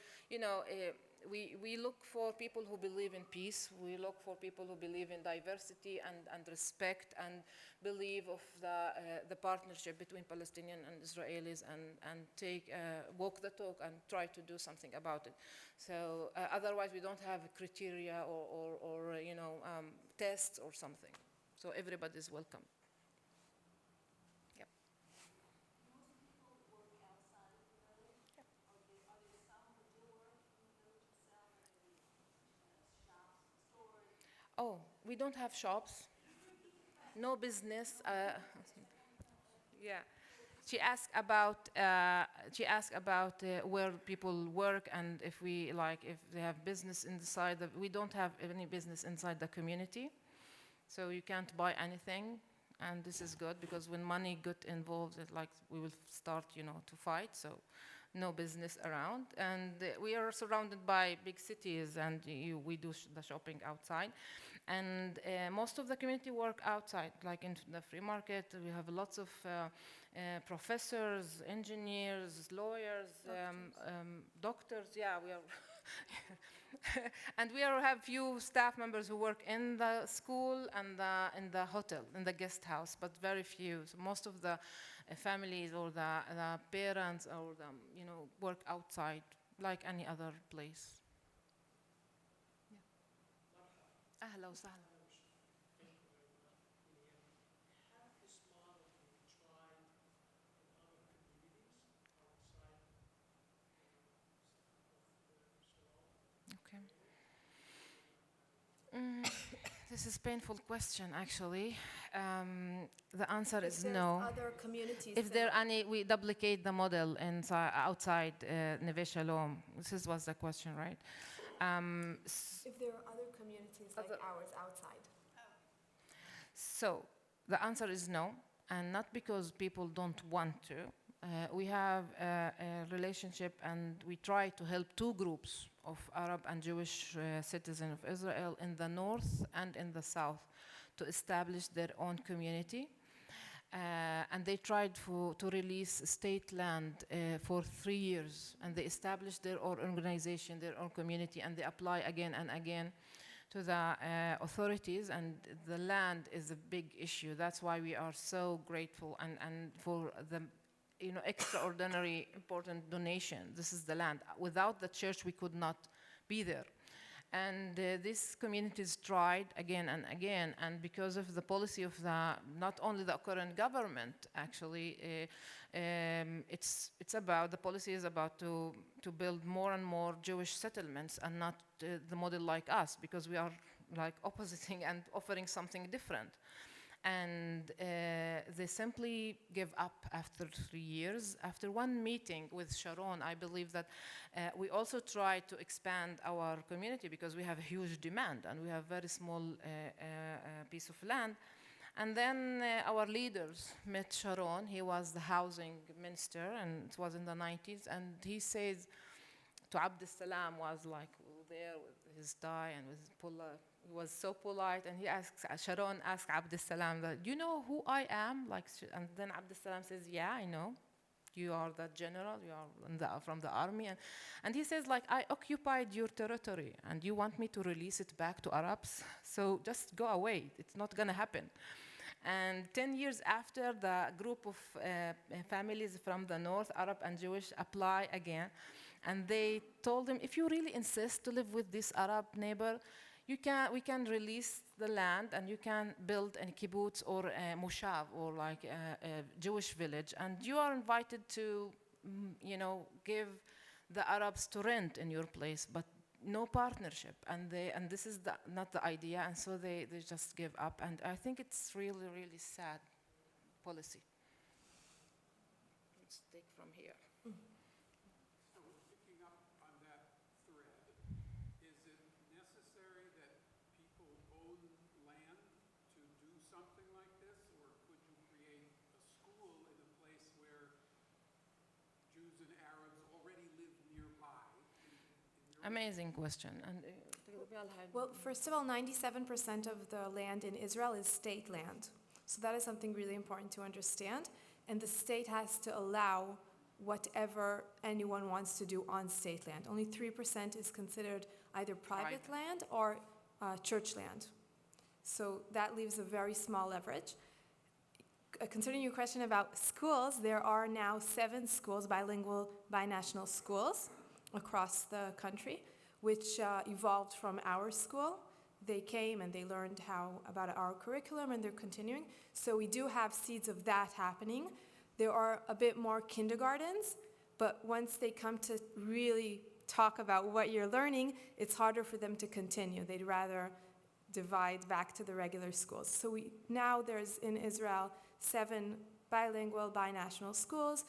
S2: we look for people who believe in peace. We look for people who believe in diversity and respect, and believe of the partnership between Palestinians and Israelis, and walk the talk and try to do something about it. So otherwise, we don't have criteria or tests or something. So everybody is welcome. Yep. Oh, we don't have shops, no business. Yeah, she asked about where people work, and if they have business inside. We don't have any business inside the community, so you can't buy anything. And this is good, because when money got involved, we will start, to fight. So no business around, and we are surrounded by big cities, and we do the shopping outside, and most of the community work outside, like in the free market. We have lots of professors, engineers, lawyers, doctors. Yeah, we are. And we have few staff members who work in the school and in the hotel, in the guest house, but very few. So most of the families or the parents or work outside like any other place. Yeah. أهلا وسهلا. Okay. This is a painful question, actually. The answer is no.
S4: Other communities.
S2: If there are any, we duplicate the model outside Neve Shalom. This was the question, right?
S4: If there are other communities like ours outside.
S2: So the answer is no, and not because people don't want to. We have a relationship, and we try to help two groups of Arab and Jewish citizens of Israel in the north and in the south to establish their own community. And they tried to release state land for 3 years, and they established their own organization, their own community, and they apply again and again to the authorities, and the land is a big issue. That's why we are so grateful and for the extraordinary important donation. This is the land. Without the church, we could not be there. And these communities tried again and again, and because of the policy of not only the current government, actually, the policy is about to build more and more Jewish settlements, and not the model like us, because we are like oppositing and offering something different. And they simply give up after 3 years. After one meeting with Sharon, I believe that we also tried to expand our community, because we have a huge demand and we have very small piece of land. And then our leaders met Sharon. He was the housing minister, and it was in the 90s. And he says to Abd Salam, was like there with his tie and with his pulla. He was so polite, and Sharon asked Abd Salam, "Do you know who I am?" And then Abd Salam says, "Yeah, I know. You are the general. You are from the army." And he says, "I occupied your territory, and you want me to release it back to Arabs? So just go away. It's not gonna happen." And 10 years after, the group of families from the north, Arab and Jewish, apply again. And they told him, if you really insist to live with this Arab neighbor, we can release the land and you can build a kibbutz or a moshav or like a Jewish village. And you are invited to, give the Arabs to rent in your place, but no partnership. And this is not the idea. And so they just give up. And I think it's really, really sad policy. Let's take from here.
S5: Picking up on that thread, is it necessary that people own land to do something like this, or could you create a school in a place where Jews and Arabs already live nearby?
S2: Amazing question. And
S4: Well, first of all, 97% of the land in Israel is state land. So that is something really important to understand. And the state has to allow whatever anyone wants to do on state land. Only 3% is considered either private land or church land. So that leaves a very small leverage. Concerning your question about schools, there are now 7 schools, bilingual, binational schools across the country, which evolved from our school. They came and they learned about our curriculum, and they're continuing. So we do have seeds of that happening. There are a bit more kindergartens, but once they come to really talk about what you're learning, it's harder for them to continue. They'd rather divide back to the regular schools. So now there's in Israel 7 bilingual, binational schools.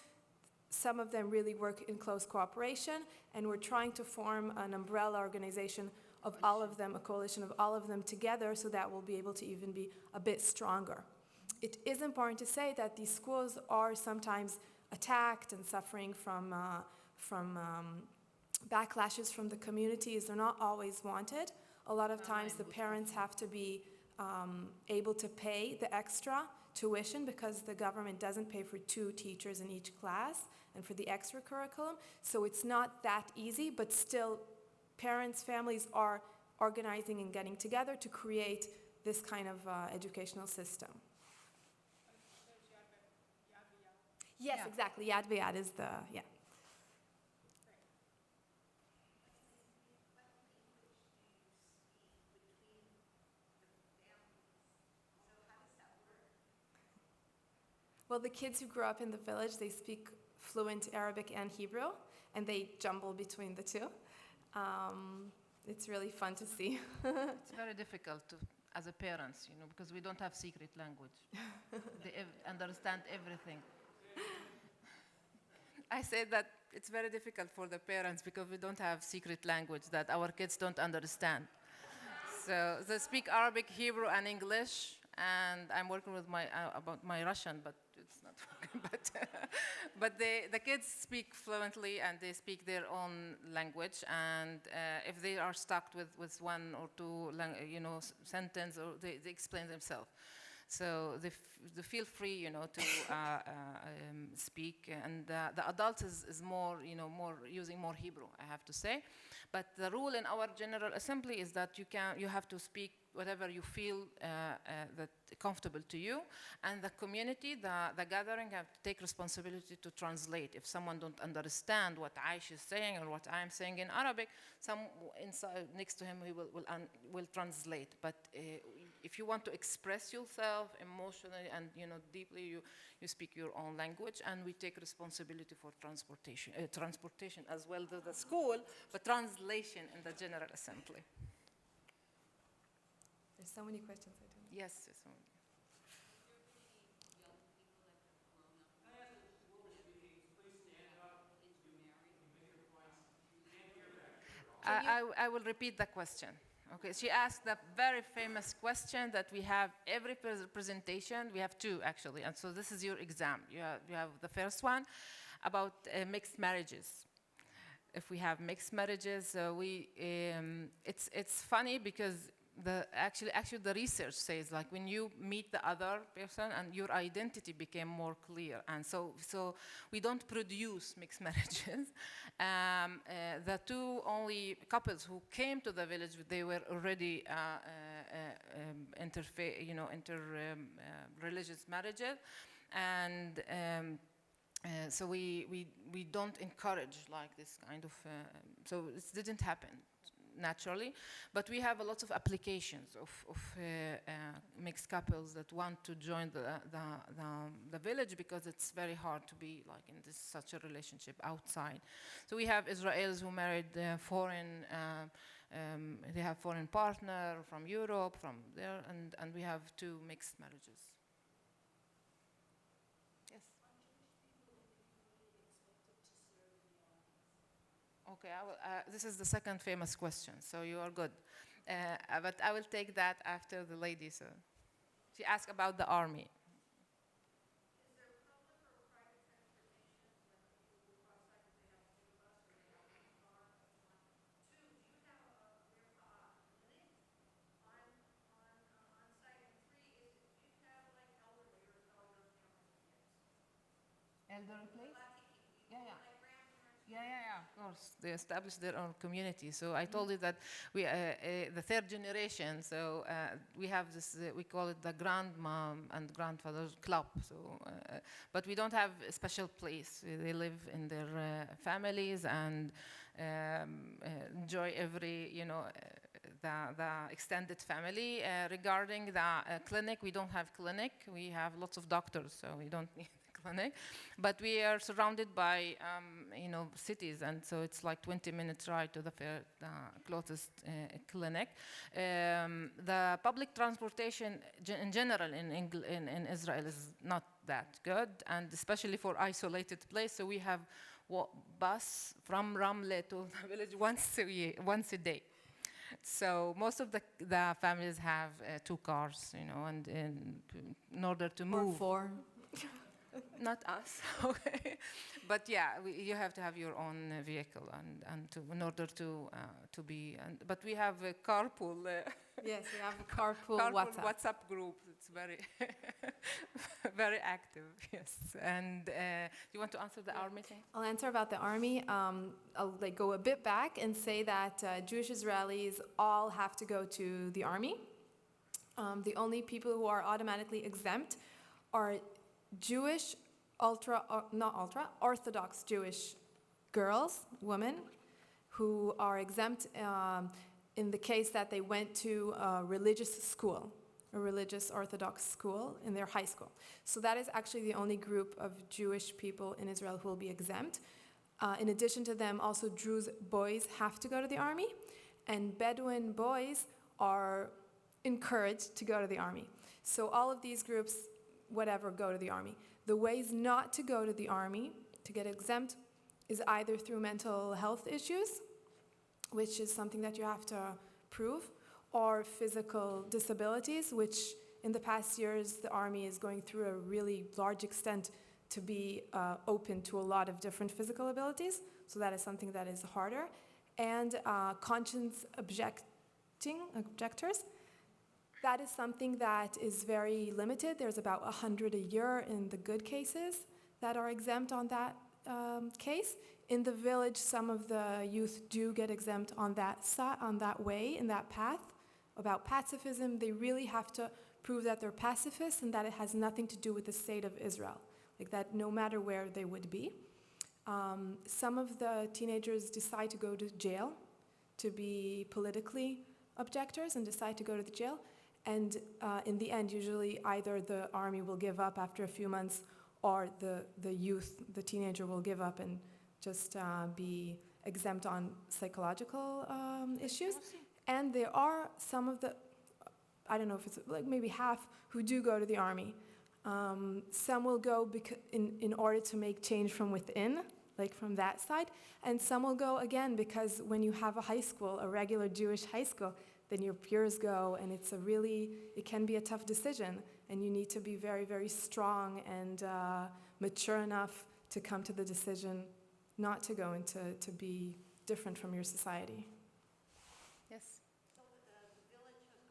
S4: Some of them really work in close cooperation, and we're trying to form an umbrella organization of all of them, a coalition of all of them together, so that we'll be able to even be a bit stronger. It is important to say that these schools are sometimes attacked and suffering from backlashes from the communities. They're not always wanted. A lot of times the parents have to be able to pay the extra tuition because the government doesn't pay for 2 teachers in each class and for the extra curriculum. So it's not that easy, but still parents, families are organizing and getting together to create this kind of educational system. Yes,
S2: Yeah.
S4: exactly. Yad V'Yad is the, yeah. Well, the kids who grew up in the village, they speak fluent Arabic and Hebrew, and they jumble between the two. It's really fun to see.
S2: it's very difficult as a parents, because we don't have secret language. They understand everything. I say that it's very difficult for the parents because we don't have secret language that our kids don't understand. So they speak Arabic, Hebrew, and English, and I'm working with about my Russian, but it's not working. But the kids speak fluently and they speak their own language. And if they are stuck with 1 or 2, sentence, or they explain themselves. So they feel free, to speak. And the adults is more, more using more Hebrew, I have to say. But the rule in our General Assembly is that you have to speak whatever you feel that comfortable to you, and the community, the gathering, have to take responsibility to translate. If someone don't understand what Aish is saying or what I'm saying in Arabic, some inside next to him will translate. But if you want to express yourself emotionally and deeply, you speak your own language, and we take responsibility for transportation as well to the school, but translation in the General Assembly.
S4: There's so many questions I don't know.
S2: Yes. I will repeat the question. Okay, she asked the very famous question that we have every presentation. We have 2 actually, and so this is your exam. You have the first one about mixed marriages. If we have mixed marriages, it's funny because actually the research says like when you meet the other person and your identity became more clear, and so we don't produce mixed marriages. The two only couples who came to the village, they were already religious marriages, and so we don't encourage like this kind of so it didn't happen naturally, but we have a lot of applications of mixed couples that want to join the village, because it's very hard to be like in this such a relationship outside. So we have Israelis who married foreign, they have foreign partner from Europe, from there, and we have two mixed marriages. Yes. Okay, this is the second famous question, so you are good. But I will take that after the lady. So she asked about the army.
S6: Is there public or private transportation when people go outside? Do they have to take a bus or they have a car? That's one. Two, do you have a clinic on site? And three, do you have like elderly or elders, families with kids?
S2: Elderly place?
S6: Latiki,
S2: Yeah, yeah.
S6: like grandparents.
S2: Yeah, of course. They established their own community. So I told you that we, the third generation, so we have this, we call it the grandmom and grandfather's club. So, but we don't have a special place. They live in their families and enjoy every, the extended family. Regarding the clinic, we don't have clinic. We have lots of doctors, so we don't need clinic, but we are surrounded by cities, and so it's like 20 minutes ride to the closest clinic. The public transportation in general in Israel is not that good, and especially for isolated place. So we have bus from Ramle to the village once a day. So most of the families have 2 cars, and in order to move.
S1: Or 4.
S2: Not us, okay. But yeah, you have to have your own vehicle, in order to be. But we have a carpool.
S4: Yes, we have a carpool
S2: WhatsApp group. It's very, very active. Yes. And you want to answer the army thing?
S4: I'll answer about the army. I'll go a bit back and say that Jewish Israelis all have to go to the army. The only people who are automatically exempt are Jewish, Orthodox Jewish girls, women, who are exempt in the case that they went to a religious school, a religious Orthodox school in their high school. So that is actually the only group of Jewish people in Israel who will be exempt. In addition to them, also Druze boys have to go to the army, and Bedouin boys are encouraged to go to the army. So all of these groups, whatever, go to the army. The ways not to go to the army, to get exempt, is either through mental health issues, which is something that you have to prove, or physical disabilities, which in the past years the army is going through a really large extent to be open to a lot of different physical abilities. So that is something that is harder. And conscience objectors. That is something that is very limited. There's about 100 a year in the good cases that are exempt on that case. In the village, some of the youth do get exempt on that way, in that path. About pacifism, they really have to prove that they're pacifists and that it has nothing to do with the state of Israel, like that no matter where they would be. Some of the teenagers decide to go to jail to be politically objectors and decide to go to the jail. And in the end, usually either the army will give up after a few months, or the youth, the teenager, will give up and just be exempt on psychological issues. And there are some of the, I don't know if it's like maybe half, who do go to the army. Some will go in order to make change from within, like from that side. And some will go again because when you have a high school, a regular Jewish high school, then your peers go, and it can be a tough decision, and you need to be very, very strong and mature enough to come to the decision not to go and to be different from your society.
S2: Yes.
S6: So the village has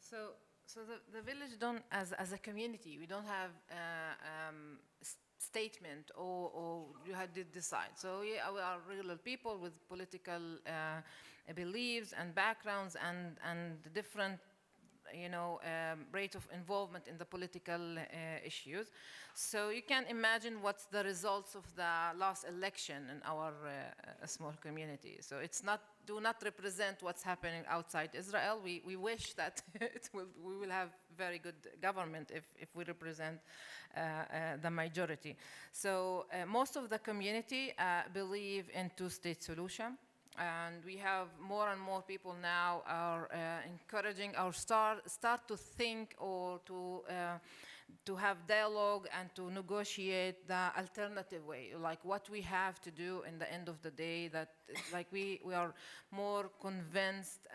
S2: So the village don't, as a community, we don't have statement or you had to decide. So yeah, we are regular people with political beliefs and backgrounds and different rate of involvement in the political issues. So you can imagine what's the results of the last election in our small community. So it's not, do not represent what's happening outside Israel. We wish that we will have very good government if we represent the majority. So most of the community believe in two-state solution. And we have more and more people now are encouraging or start to think or to have dialogue and to negotiate the alternative way, like what we have to do in the end of the day, that like we are more convinced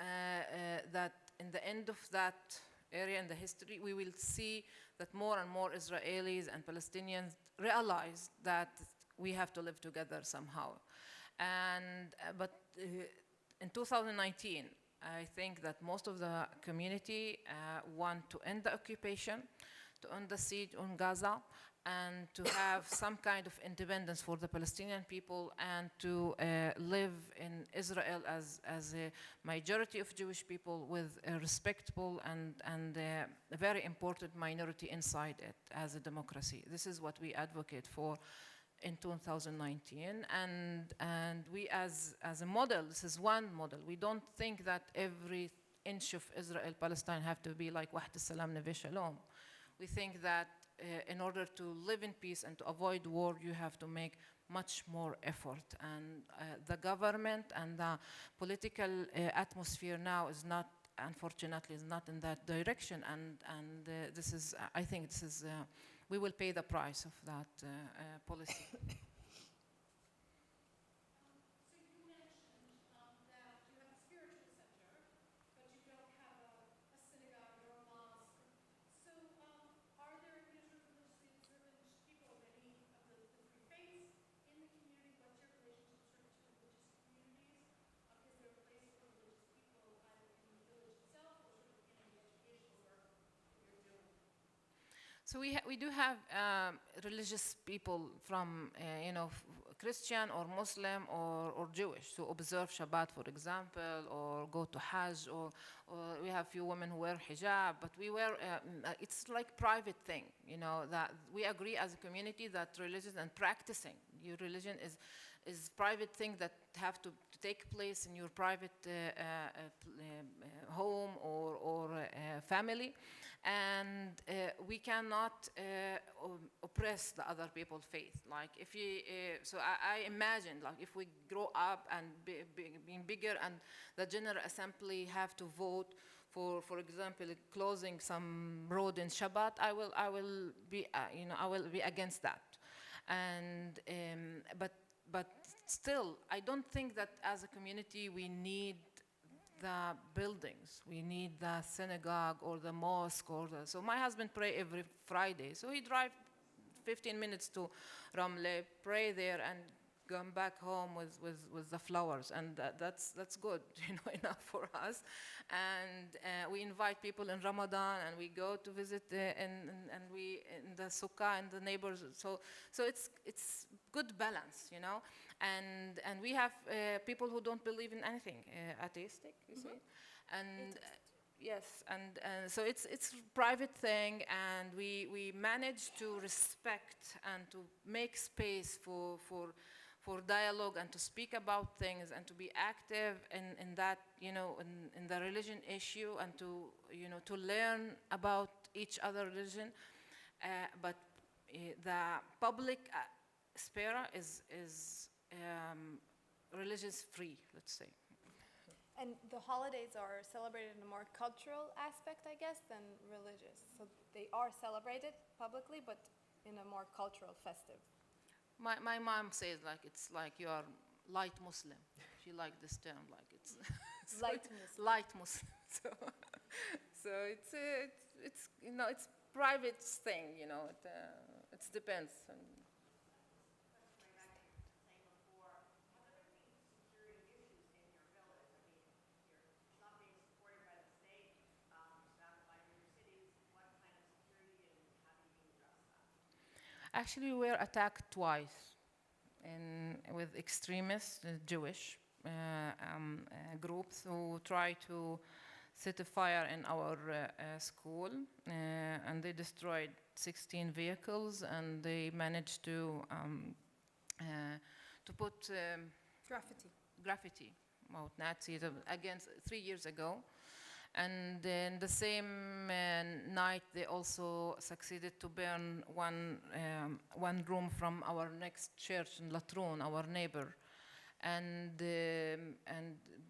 S2: that in the end of that area in the history, we will see that more and more Israelis and Palestinians realize that we have to live together somehow. And in 2019, I think that most of the community want to end the occupation, to end the siege on Gaza, and to have some kind of independence for the Palestinian people, and to live in Israel as a majority of Jewish people with a respectable and a very important minority inside it as a democracy. This is what we advocate for in 2019, and we as a model, this is one model. We don't think that every inch of Israel-Palestine have to be like Wahd al-Salam Neve Shalom. We think that in order to live in peace and to avoid war, you have to make much more effort. And the government and the political atmosphere now is not, unfortunately, is not in that direction. And this is, I think this is, we will pay the price of that policy.
S6: So you mentioned that you have a spiritual center, but you don't have a synagogue or a mosque. So are there religiously observant people of any of the three faiths in the community? What's your relationship to religious communities? Is there a place for religious people either in the village itself or sort of in the educational work that you're doing?
S2: So we do have religious people from, Christian or Muslim or Jewish to observe Shabbat, for example, or go to Hajj, or we have few women who wear hijab, but we wear, it's like private thing, that we agree as a community that religion and practicing your religion is private thing that have to take place in your private home or family. And we cannot oppress the other people's faith. Like if you, so I imagine, like if we grow up and being bigger, and the General Assembly have to vote for example, closing some road in Shabbat, I will be, I will be against that. And but still, I don't think that as a community we need the buildings. We need the synagogue or the mosque so my husband pray every Friday. So he drive 15 minutes to Ramle, pray there, and come back home with the flowers, and that's good, enough for us. And we invite people in Ramadan, and we go to visit and we in the sukkah and the neighbors. So it's good balance, And we have people who don't believe in anything, atheistic, you see, and yes, and so it's private thing, and we manage to respect and to make space for dialogue and to speak about things and to be active in that, in the religion issue, and to to learn about each other religion, but the public sphere is religious free, let's say.
S4: And the holidays are celebrated in a more cultural aspect, I guess, than religious. So they are celebrated publicly, but in a more cultural, festive.
S2: My mom says like it's like you are light Muslim. She liked this term, like it's so
S4: Light Muslim.
S2: Light Muslim. So it's it's private thing. It depends. Actually, we were attacked twice with extremist Jewish groups who try to set a fire in our school, and they destroyed 16 vehicles, and they managed to put graffiti about Nazis against 3 years ago. And then the same night, they also succeeded to burn one room from our next church in Latroon, our neighbor. And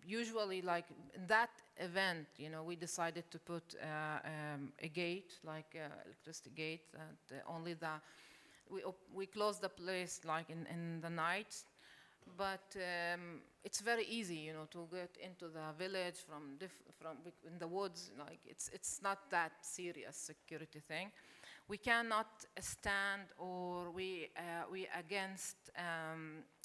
S2: usually, like in that event, you know, we decided to put a gate, like electricity gate, that only we closed the place like in the night. But it's very easy, you know, to get into the village from in the woods. Like it's not that serious security thing. We cannot stand, or we against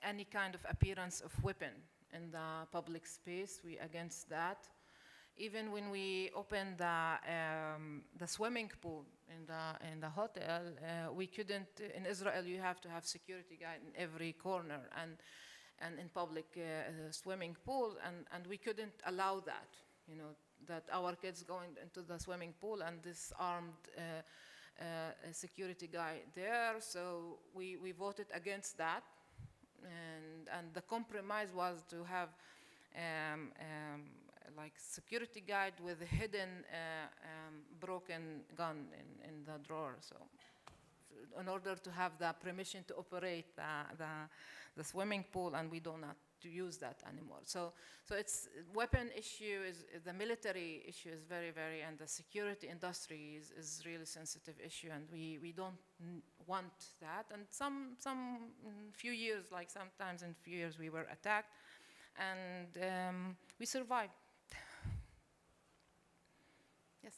S2: any kind of appearance of weapon in the public space. We against that. Even when we open the swimming pool in the hotel, we couldn't. In Israel, you have to have security guard in every corner and in public swimming pool, and we couldn't allow that. You know, that our kids going into the swimming pool and this armed a security guy there. So we voted against that, and the compromise was to have like security guard with a hidden broken gun in the drawer. So in order to have the permission to operate the swimming pool, and we do not to use that anymore. So it's weapon issue is the military issue is very, and the security industry is really sensitive issue, and we don't want that. And some few years, like sometimes in few years, we were attacked, and we survived. Yes.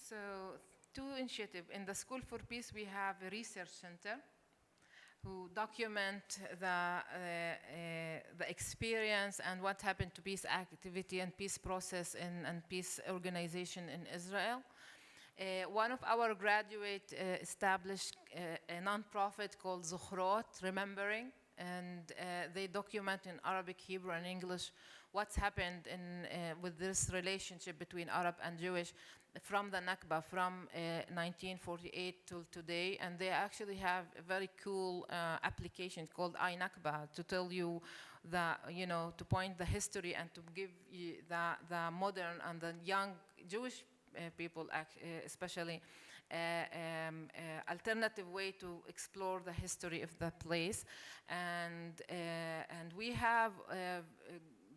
S2: So, two initiatives. In the School for Peace, we have a research center who document the experience and what happened to peace activity and peace process and peace organization in Israel. One of our graduates established a nonprofit called Zukhrot, Remembering, and they document in Arabic, Hebrew, and English what's happened with this relationship between Arab and Jewish from the Nakba, from 1948 till today. And they actually have a very cool application called iNakba to tell you to point the history and to give you the modern and the young Jewish people, especially, alternative way to explore the history of the place. And we have a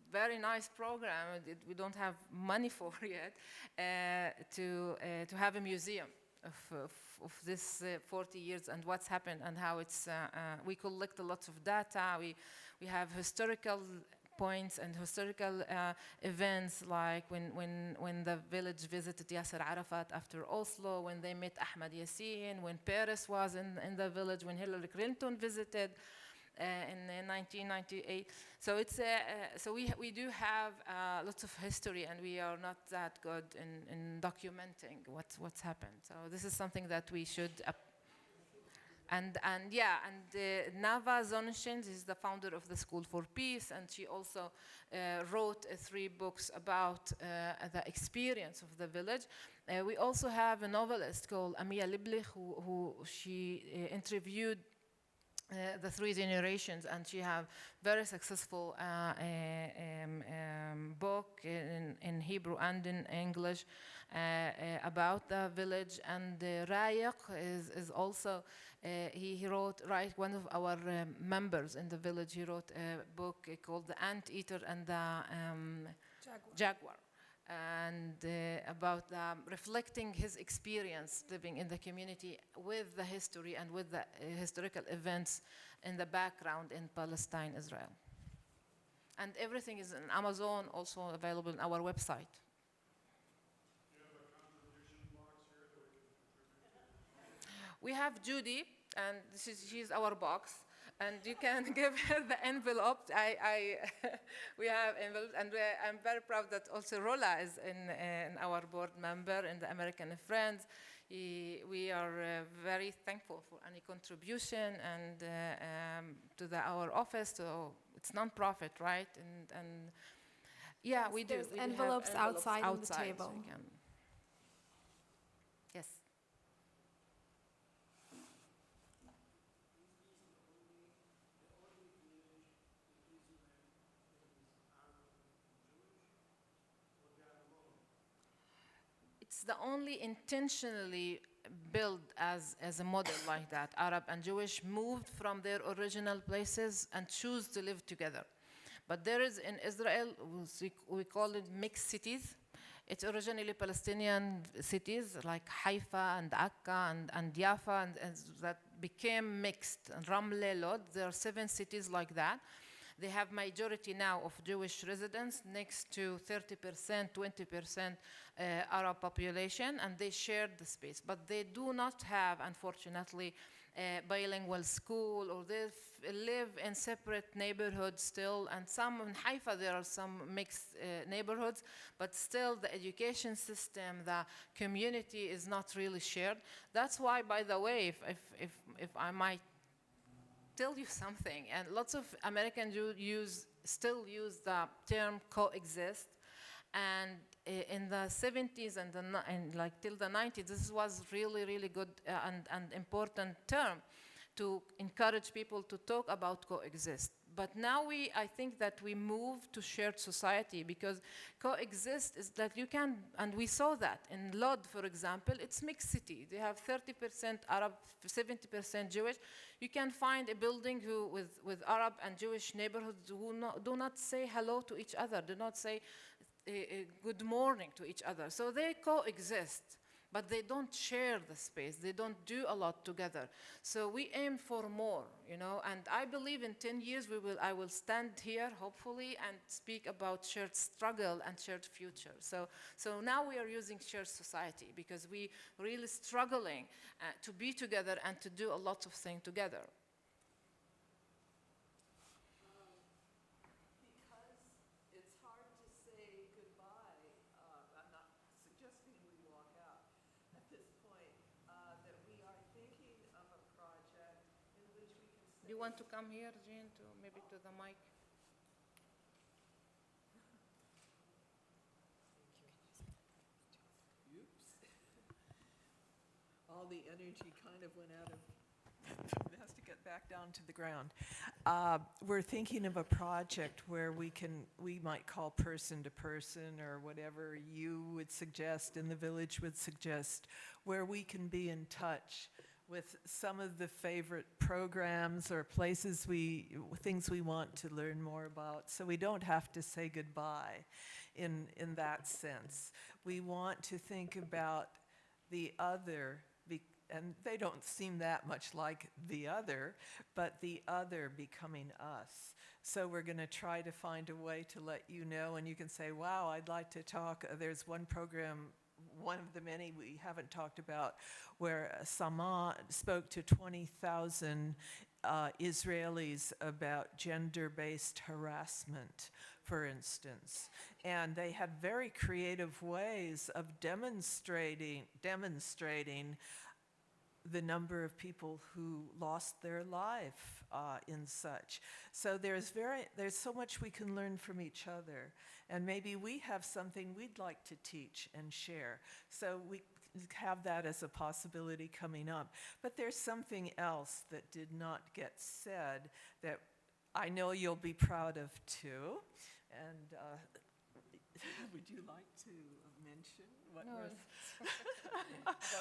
S2: very nice program that we don't have money for yet, to have a museum of this 40 years and what's happened and how it's, we collect a lot of data. We have historical points and historical events, like when the village visited Yasser Arafat after Oslo, when they met Ahmad Yassin, when Paris was in the village, when Hillary Clinton visited in 1998. So it's so we do have lots of history, and we are not that good in documenting what's happened. So this is something that we should. And Nava Zonshins is the founder of the School for Peace, and she also wrote 3 books about the experience of the village. We also have a novelist called Amia Liblich, who she interviewed the 3 generations, and she have very successful book in Hebrew and in English about the village. And Rayiq is also he wrote, one of our members in the village. He wrote a book called The Anteater and the Jaguar. and about reflecting his experience living in the community with the history and with the historical events in the background in Palestine, Israel. And everything is on Amazon, also available on our website. We have Judy, and she's our box, and you can give her the envelope. We have envelopes, and I'm very proud that also Rola is in our board member in the American Friends. We are very thankful for any contribution and to our office. So it's non-profit, right? And yeah, we do.
S4: There's
S2: We have
S4: envelopes outside on the
S2: so
S4: table.
S2: you can- Yes. It's the only intentionally built as a model like that. Arab and Jewish moved from their original places and choose to live together. But there is in Israel, we call it mixed cities. It's originally Palestinian cities like Haifa and Akka and Jaffa and that became mixed. And Ramle, Lod, there are 7 cities like that. They have majority now of Jewish residents next to 30%, 20% Arab population, and they share the space. But they do not have, unfortunately, a bilingual school, or they live in separate neighborhoods still. And some in Haifa, there are some mixed neighborhoods, but still the education system, the community is not really shared. That's why, by the way, if I might tell you something, and lots of Americans still use the term coexist, and in the 70s and like till the 90s, this was really good and important term to encourage people to talk about coexist. But now I think that we move to shared society, because coexist is that you can, and we saw that in Lod, for example, it's mixed city. They have 30% Arab, 70% Jewish. You can find a building with Arab and Jewish neighborhoods who do not say hello to each other, do not say good morning to each other. So they coexist, but they don't share the space. They don't do a lot together. So we aim for more, and I believe in 10 years I will stand here, hopefully, and speak about shared struggle and shared future. So now we are using shared society because we really struggling to be together and to do a lot of things together.
S3: Because it's hard to say goodbye, I'm not suggesting we walk out at this point, that we are thinking of a project in which we can
S2: Do you want to come here, Jean, maybe to the mic?
S3: all the energy kind of went out of, it has to get back down to the ground. We're thinking of a project where we might call person to person, or whatever you would suggest and the village would suggest, where we can be in touch with some of the favorite programs or places things we want to learn more about, so we don't have to say goodbye in that sense. We want to think about the other, and they don't seem that much like the other, but the other becoming us. So we're going to try to find a way to let you know, and you can say, wow, I'd like to talk. There's one program, one of the many we haven't talked about, where Sama spoke to 20,000 Israelis about gender-based harassment, for instance. And they had very creative ways of demonstrating the number of people who lost their life in such. So there's so much we can learn from each other. And maybe we have something we'd like to teach and share. So we have that as a possibility coming up. But there's something else that did not get said that I know you'll be proud of too. And would you like to mention what was?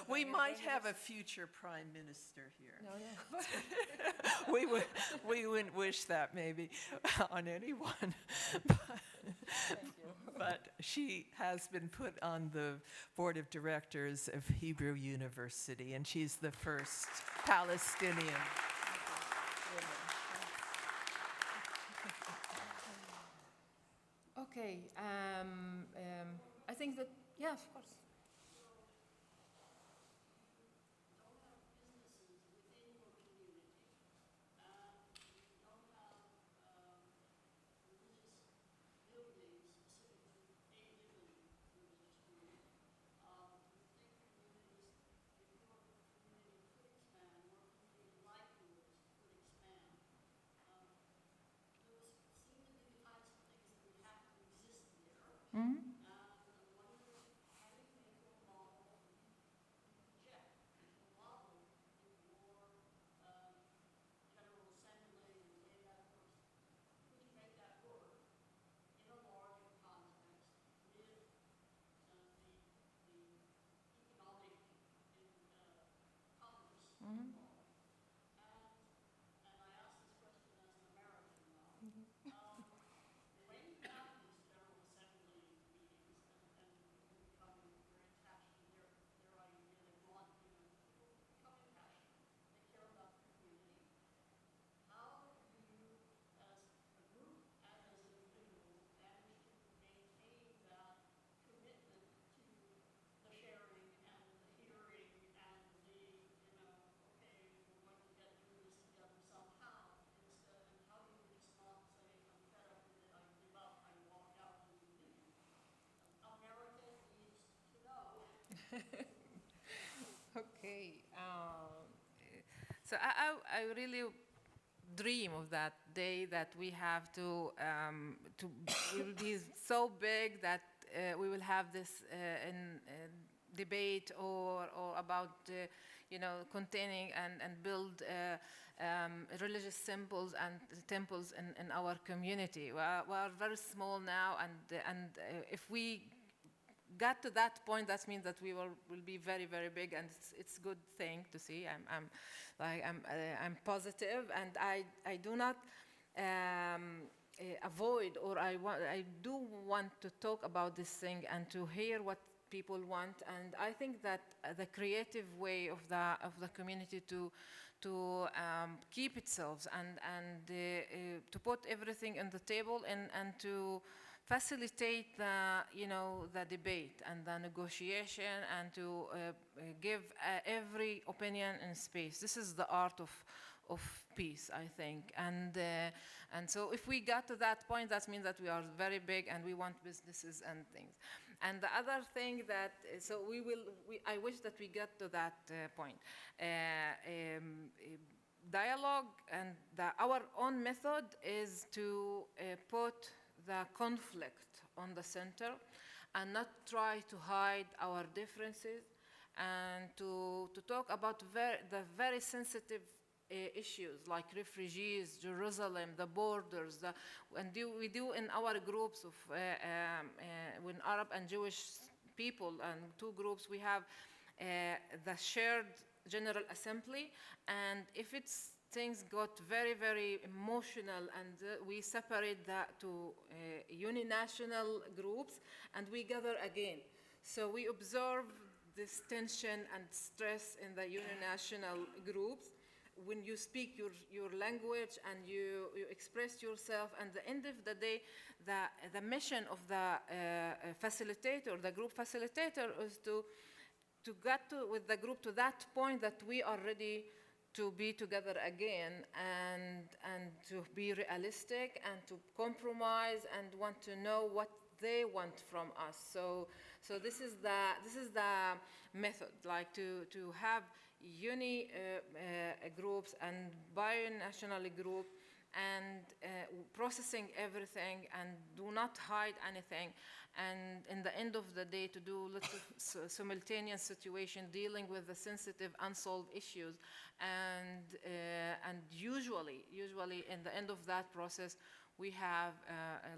S3: We might have a future prime minister here.
S2: No.
S3: We wouldn't wish that maybe on anyone. But she has been put on the board of directors of Hebrew University, and she's the first Palestinian.
S2: Okay, I think that, yeah, of course. Mhm. Mhm. Okay. So I really dream of that day that we have to we will be so big that we will have this debate or about containing and build religious symbols and temples in our community. We are very small now, and if we got to that point, that means that we will be very, very big, and it's a good thing to see. I'm positive, and I do not avoid, or I do want to talk about this thing and to hear what people want. And I think that the creative way of the community to keep itself and to put everything on the table and to facilitate the debate and the negotiation and to give every opinion in space. This is the art of peace, I think. And so if we got to that point, that means that we are very big and we want businesses and things. And the other thing that, so I wish that we get to that point. Dialogue and our own method is to put the conflict on the center and not try to hide our differences and to talk about the very sensitive issues like refugees, Jerusalem, the borders, we do in our groups of when Arab and Jewish people and two groups, we have the shared General Assembly, and if things got very, very emotional, and we separate that to uninational groups, and we gather again. So we observe this tension and stress in the uninational groups. When you speak your language and you express yourself, and at the end of the day, the mission of the facilitator, the group facilitator, is to get with the group to that point that we are ready to be together again and to be realistic and to compromise and want to know what they want from us. So this is the method, like to have uni groups and binational group and processing everything and do not hide anything, and in the end of the day to do lots of simultaneous situation dealing with the sensitive unsolved issues, and usually in the end of that process we have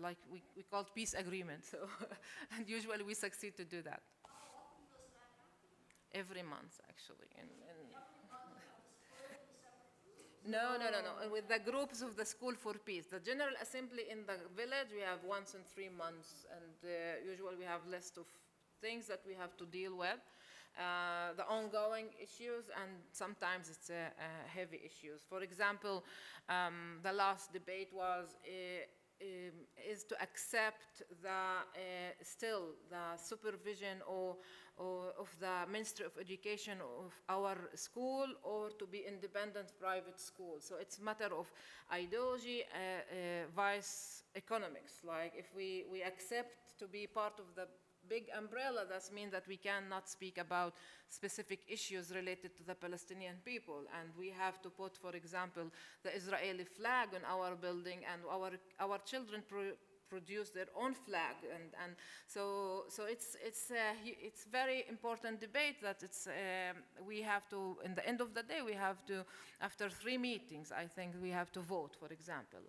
S2: like we call it peace agreement. So and usually we succeed to do that. Every month, actually. No, no, no, no. With the groups of the School for Peace. The General Assembly in the village, we have once in 3 months, and usually we have list of things that we have to deal with. The ongoing issues, and sometimes it's heavy issues. For example, the last debate was is to accept still the supervision or of the Ministry of Education of our school, or to be independent private school. So it's a matter of ideology vice economics. Like if we accept to be part of the big umbrella, that means that we cannot speak about specific issues related to the Palestinian people. And we have to put, for example, the Israeli flag on our building, and our children produce their own flag. And so it's very important debate that we have to, in the end of the day, we have to, after 3 meetings, I think we have to vote, for example.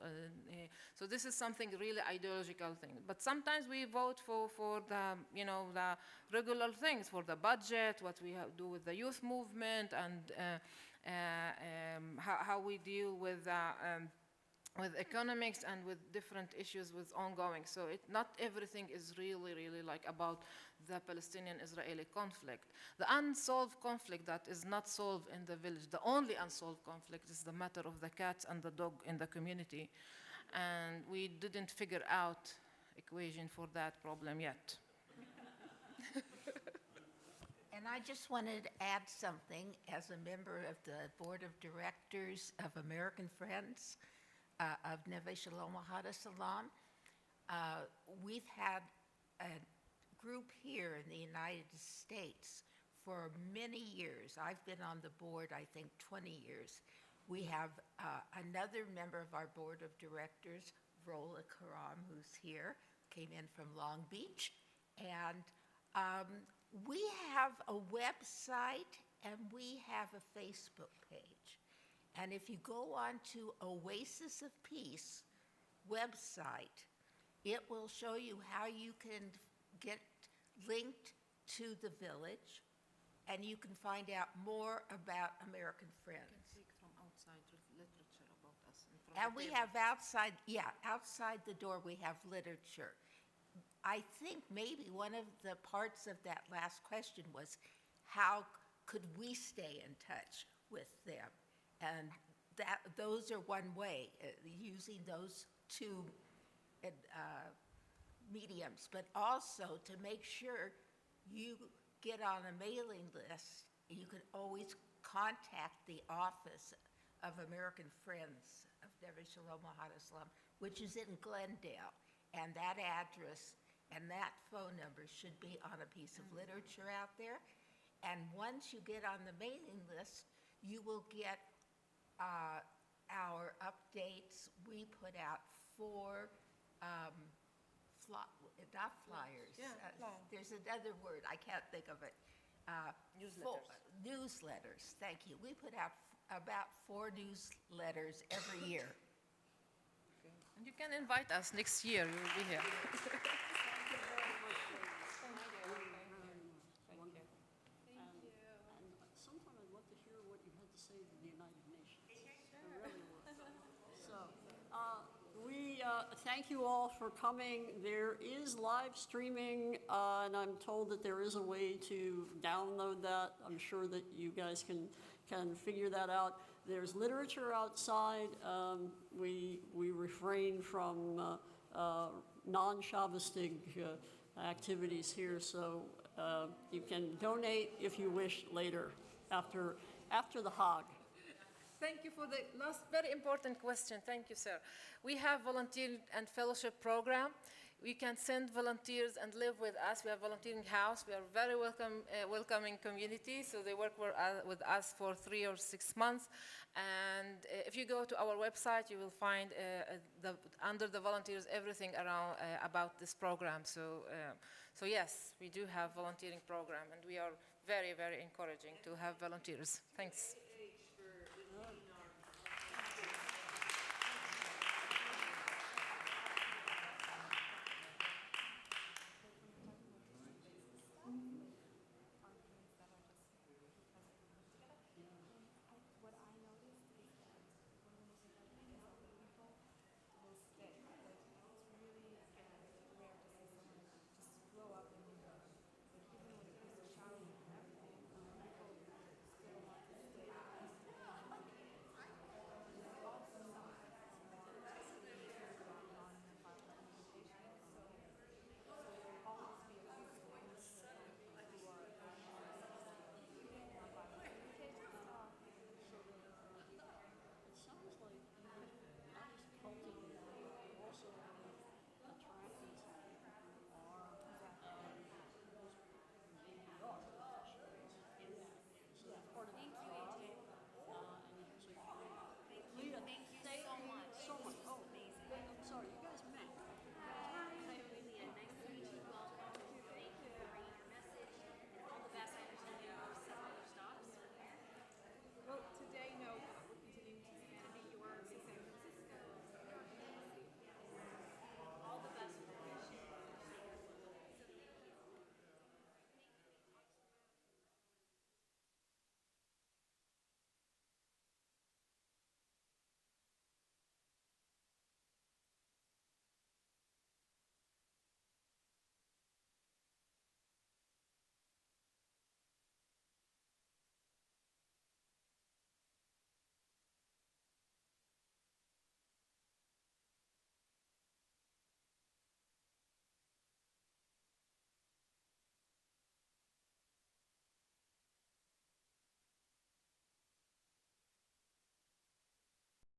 S2: So this is something really ideological thing. But sometimes we vote for the, the regular things, for the budget, what we do with the youth movement, and how we deal with economics and with different issues with ongoing. So not everything is really like about the Palestinian-Israeli conflict. The unsolved conflict that is not solved in the village, the only unsolved conflict is the matter of the cats and the dog in the community. And we didn't figure out equation for that problem yet.
S7: And I just wanted to add something as a member of the Board of Directors of American Friends of Neve Shalom Ahad Salam. We've had a group here in the United States for many years. I've been on the board, I think, 20 years. We have another member of our Board of Directors, Rola Karam, who's here, came in from Long Beach. And we have a website and we have a Facebook page. And if you go on to Oasis of Peace website, it will show you how you can get linked to the village, and you can find out more about American Friends.
S2: Speak from outside literature about us.
S7: And we have outside the door we have literature. I think maybe one of the parts of that last question was, how could we stay in touch with them? And those are one way, using those 2 mediums, but also to make sure you get on a mailing list. You can always contact the Office of American Friends of Neve Shalom Ahad Islam, which is in Glendale, and that address and that phone number should be on a piece of literature out there. And once you get on the mailing list, you will get our updates. We put out 4, not flyers. There's another word, I can't think of it. Newsletters, thank you. We put out about 4 newsletters every year.
S2: Okay. And you can invite us next year, we will be here.
S1: Sometime I'd love to hear what you had to say to the United Nations. I really would. So, we thank you all for coming. There is live streaming, and I'm told that there is a way to download that. I'm sure that you guys can figure that out. There's literature outside. We refrain from non-Shabbatic activities here, so you can donate if you wish later, after the Hag.
S2: Thank you for the last very important question. Thank you, sir. We have volunteer and fellowship program. We can send volunteers and live with us. We have volunteering house. We are very welcoming community. So they work with us for 3 or 6 months. And if you go to our website, you will find under the volunteers everything around about this program. So yes, we do have volunteering program, and we are very encouraging to have volunteers. Thanks.